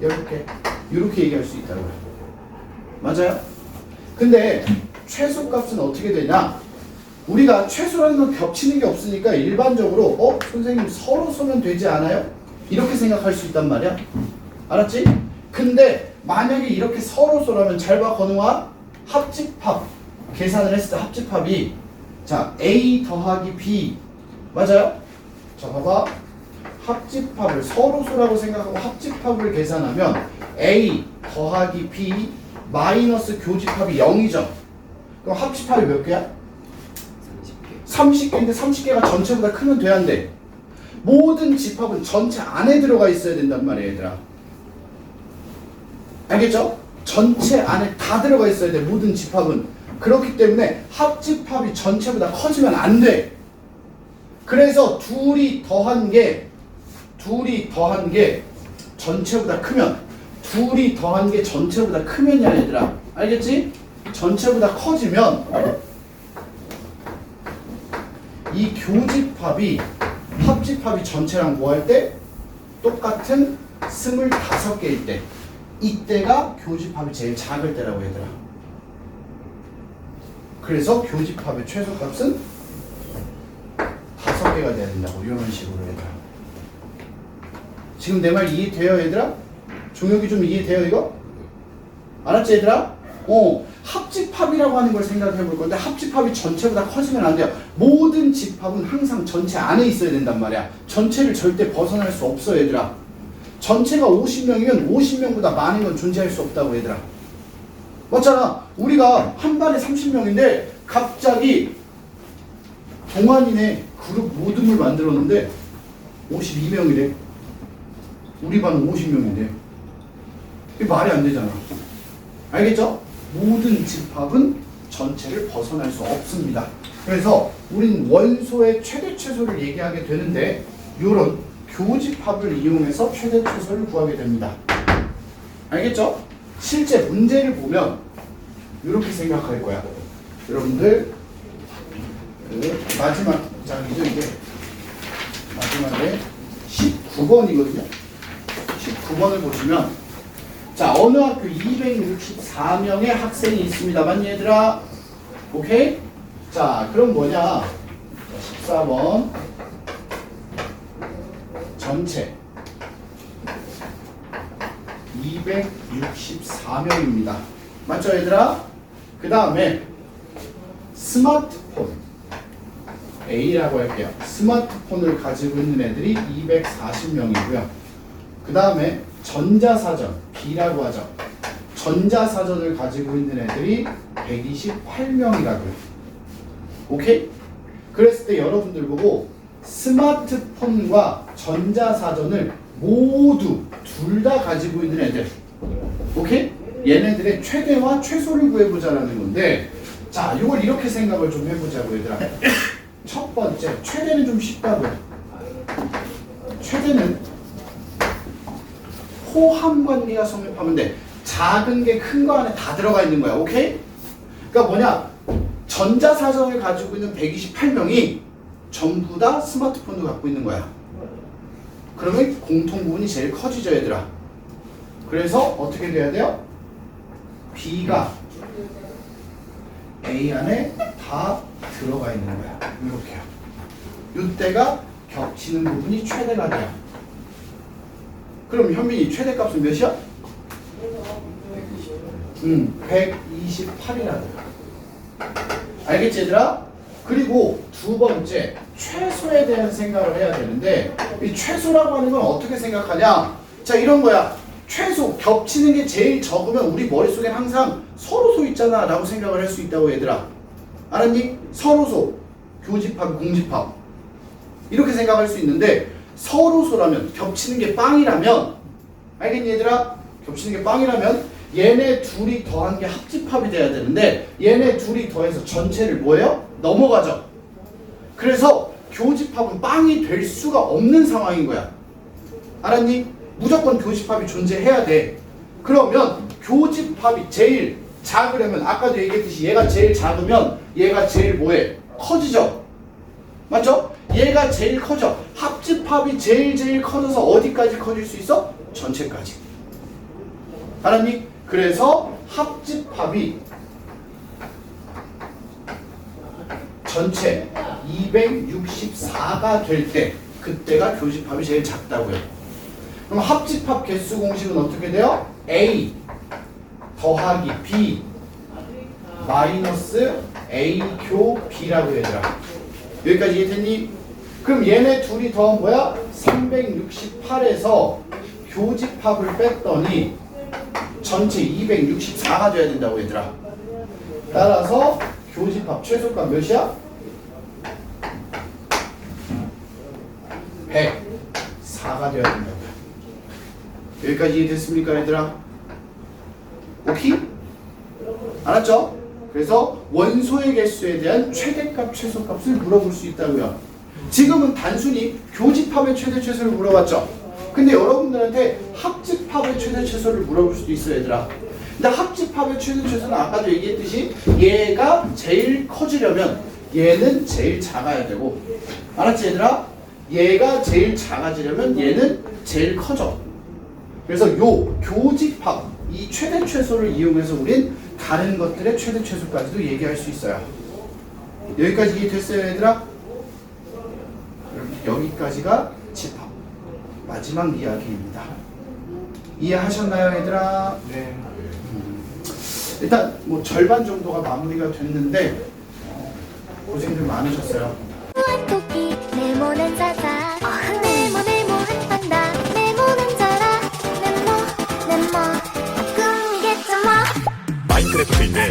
10개. 이렇게 얘기할 수 있다는 거예요. 맞아요? 근데 최소값은 어떻게 되냐? 우리가 최소라는 건 겹치는 게 없으니까 일반적으로 선생님 서로 쏘면 되지 않아요? 이렇게 생각할 수 있단 말이야. 알았지? 근데 만약에 이렇게 서로 쏘라면 잘 봐, 건우아. 합집합 계산을 했을 때 합집합이 자 A 더하기 B 맞아요? 자 봐봐. 합집합을 서로 쏘라고 생각하고 합집합을 계산하면 A 더하기 B 마이너스 교집합이 0이죠. 그럼 합집합이 몇 개야? 30개. 30개인데 30개가 전체보다 크면 돼야 안 돼. 모든 집합은 전체 안에 들어가 있어야 된단 말이야, 얘들아. 알겠죠? 전체 안에 다 들어가 있어야 돼, 모든 집합은. 그렇기 때문에 합집합이 전체보다 커지면 안 돼. 그래서 둘이 더한 게 전체보다 크면, 둘이 더한 게 전체보다 크면이야, 얘들아. 알겠지? 전체보다 커지면 이 교집합이 합집합이 전체랑 뭐 할 때? 똑같은 25개일 때, 이때가 교집합이 제일 작을 때라고 얘들아. 그래서 교집합의 최소값은 5개가 돼야 된다고, 이런 식으로 얘들아. 지금 내 말 이해돼요, 얘들아? 종혁이 좀 이해돼요, 이거? 알았지, 얘들아? 합집합이라고 하는 걸 생각해 볼 건데, 합집합이 전체보다 커지면 안 돼요. 모든 집합은 항상 전체 안에 있어야 된단 말이야. 전체를 절대 벗어날 수 없어, 얘들아. 전체가 50명이면 50명보다 많은 건 존재할 수 없다고, 얘들아. 맞잖아. 우리가 한 반에 30명인데 갑자기 동안이네 그룹 모듬을 만들었는데 52명이래. 우리 반은 50명인데. 이게 말이 안 되잖아. 알겠죠? 모든 집합은 전체를 벗어날 수 없습니다. 그래서 우린 원소의 최대 최소를 얘기하게 되는데, 이런 교집합을 이용해서 최대 최소를 구하게 됩니다. 알겠죠? 실제 문제를 보면 이렇게 생각할 거야. 여러분들 그 마지막 장이죠, 이게. 마지막에 19번이거든요. 19번을 보시면, 자, 어느 학교 264명의 학생이 있습니다. 맞니, 얘들아? 오케이? 자, 그럼 뭐냐? 14번 전체 264명입니다. 맞죠, 얘들아? 그 다음에 스마트폰 A라고 할게요. 스마트폰을 가지고 있는 애들이 240명이고요. 그 다음에 전자사전 B라고 하죠. 전자사전을 가지고 있는 애들이 128명이라고요. 오케이? 그랬을 때 여러분들 보고 스마트폰과 전자사전을 모두 둘 다 가지고 있는 애들, 오케이? 얘네들의 최대와 최소를 구해보자라는 건데, 자, 이걸 이렇게 생각을 좀 해보자고, 얘들아. 첫 번째, 최대는 좀 쉽다고요. 최대는 호함관계가 성립하면 돼. 작은 게 큰 거 안에 다 들어가 있는 거야. 오케이? 그러니까 뭐냐, 전자사전을 가지고 있는 128명이 전부 다 스마트폰도 갖고 있는 거야. 그러면 공통부분이 제일 커지죠, 얘들아. 그래서 어떻게 돼야 돼요? B가 A 안에 다 들어가 있는 거야. 이렇게요. 이때가 겹치는 부분이 최대가 돼요. 그럼 현민이 최대값은 몇이야? 128이라고. 알겠지, 얘들아? 그리고 두 번째, 최소에 대한 생각을 해야 되는데, 이 최소라고 하는 건 어떻게 생각하냐? 자, 이런 거야. 최소, 겹치는 게 제일 적으면 우리 머릿속엔 항상 서로소 있잖아 라고 생각을 할 수 있다고, 얘들아. 알았니? 서로소, 교집합, 공집합, 이렇게 생각할 수 있는데, 서로소라면, 겹치는 게 빵이라면, 알겠니, 얘들아? 겹치는 게 빵이라면 얘네 둘이 더한 게 합집합이 돼야 되는데, 얘네 둘이 더해서 전체를 뭐예요? 넘어가죠. 그래서 교집합은 빵이 될 수가 없는 상황인 거야. 알았니? 무조건 교집합이 존재해야 돼. 그러면 교집합이 제일 작으려면, 아까도 얘기했듯이 얘가 제일 작으면 얘가 제일 뭐해? 커지죠. 맞죠? 얘가 제일 커져. 합집합이 제일 커져서 어디까지 커질 수 있어? 전체까지. 알았니? 그래서 합집합이 전체 264가 될 때, 그때가 교집합이 제일 작다고요. 그럼 합집합 개수 공식은 어떻게 돼요? A 더하기 B 마이너스 A 교 B라고 얘들아. 여기까지 이해됐니? 그럼 얘네 둘이 더한 뭐야? 368에서 교집합을 뺐더니 전체 264가 돼야 된다고 얘들아. 따라서 교집합 최소값 몇이야? 104가 돼야 된다고. 여기까지 이해됐습니까 얘들아? 오케이? 알았죠? 그래서 원소의 개수에 대한 최대값 최소값을 물어볼 수 있다고요. 지금은 단순히 교집합의 최대 최소를 물어봤죠. 근데 여러분들한테 합집합의 최대 최소를 물어볼 수도 있어요 얘들아. 근데 합집합의 최대 최소는 아까도 얘기했듯이 얘가 제일 커지려면 얘는 제일 작아야 되고, 알았지 얘들아? 얘가 제일 작아지려면 얘는 제일 커져. 그래서 요 교집합 이 최대 최소를 이용해서 우린 다른 것들의 최대 최소까지도 얘기할 수 있어요. 여기까지 이해됐어요 얘들아? 여기까지가 집합 마지막 이야기입니다. 이해하셨나요 얘들아? 네. 일단 뭐 절반 정도가 마무리가 됐는데 고생들 많으셨어요. 토끼 네모난 사자 네모 한판다 네모난 자라 네모 꿈이겠죠 뭐 마인크래프트인데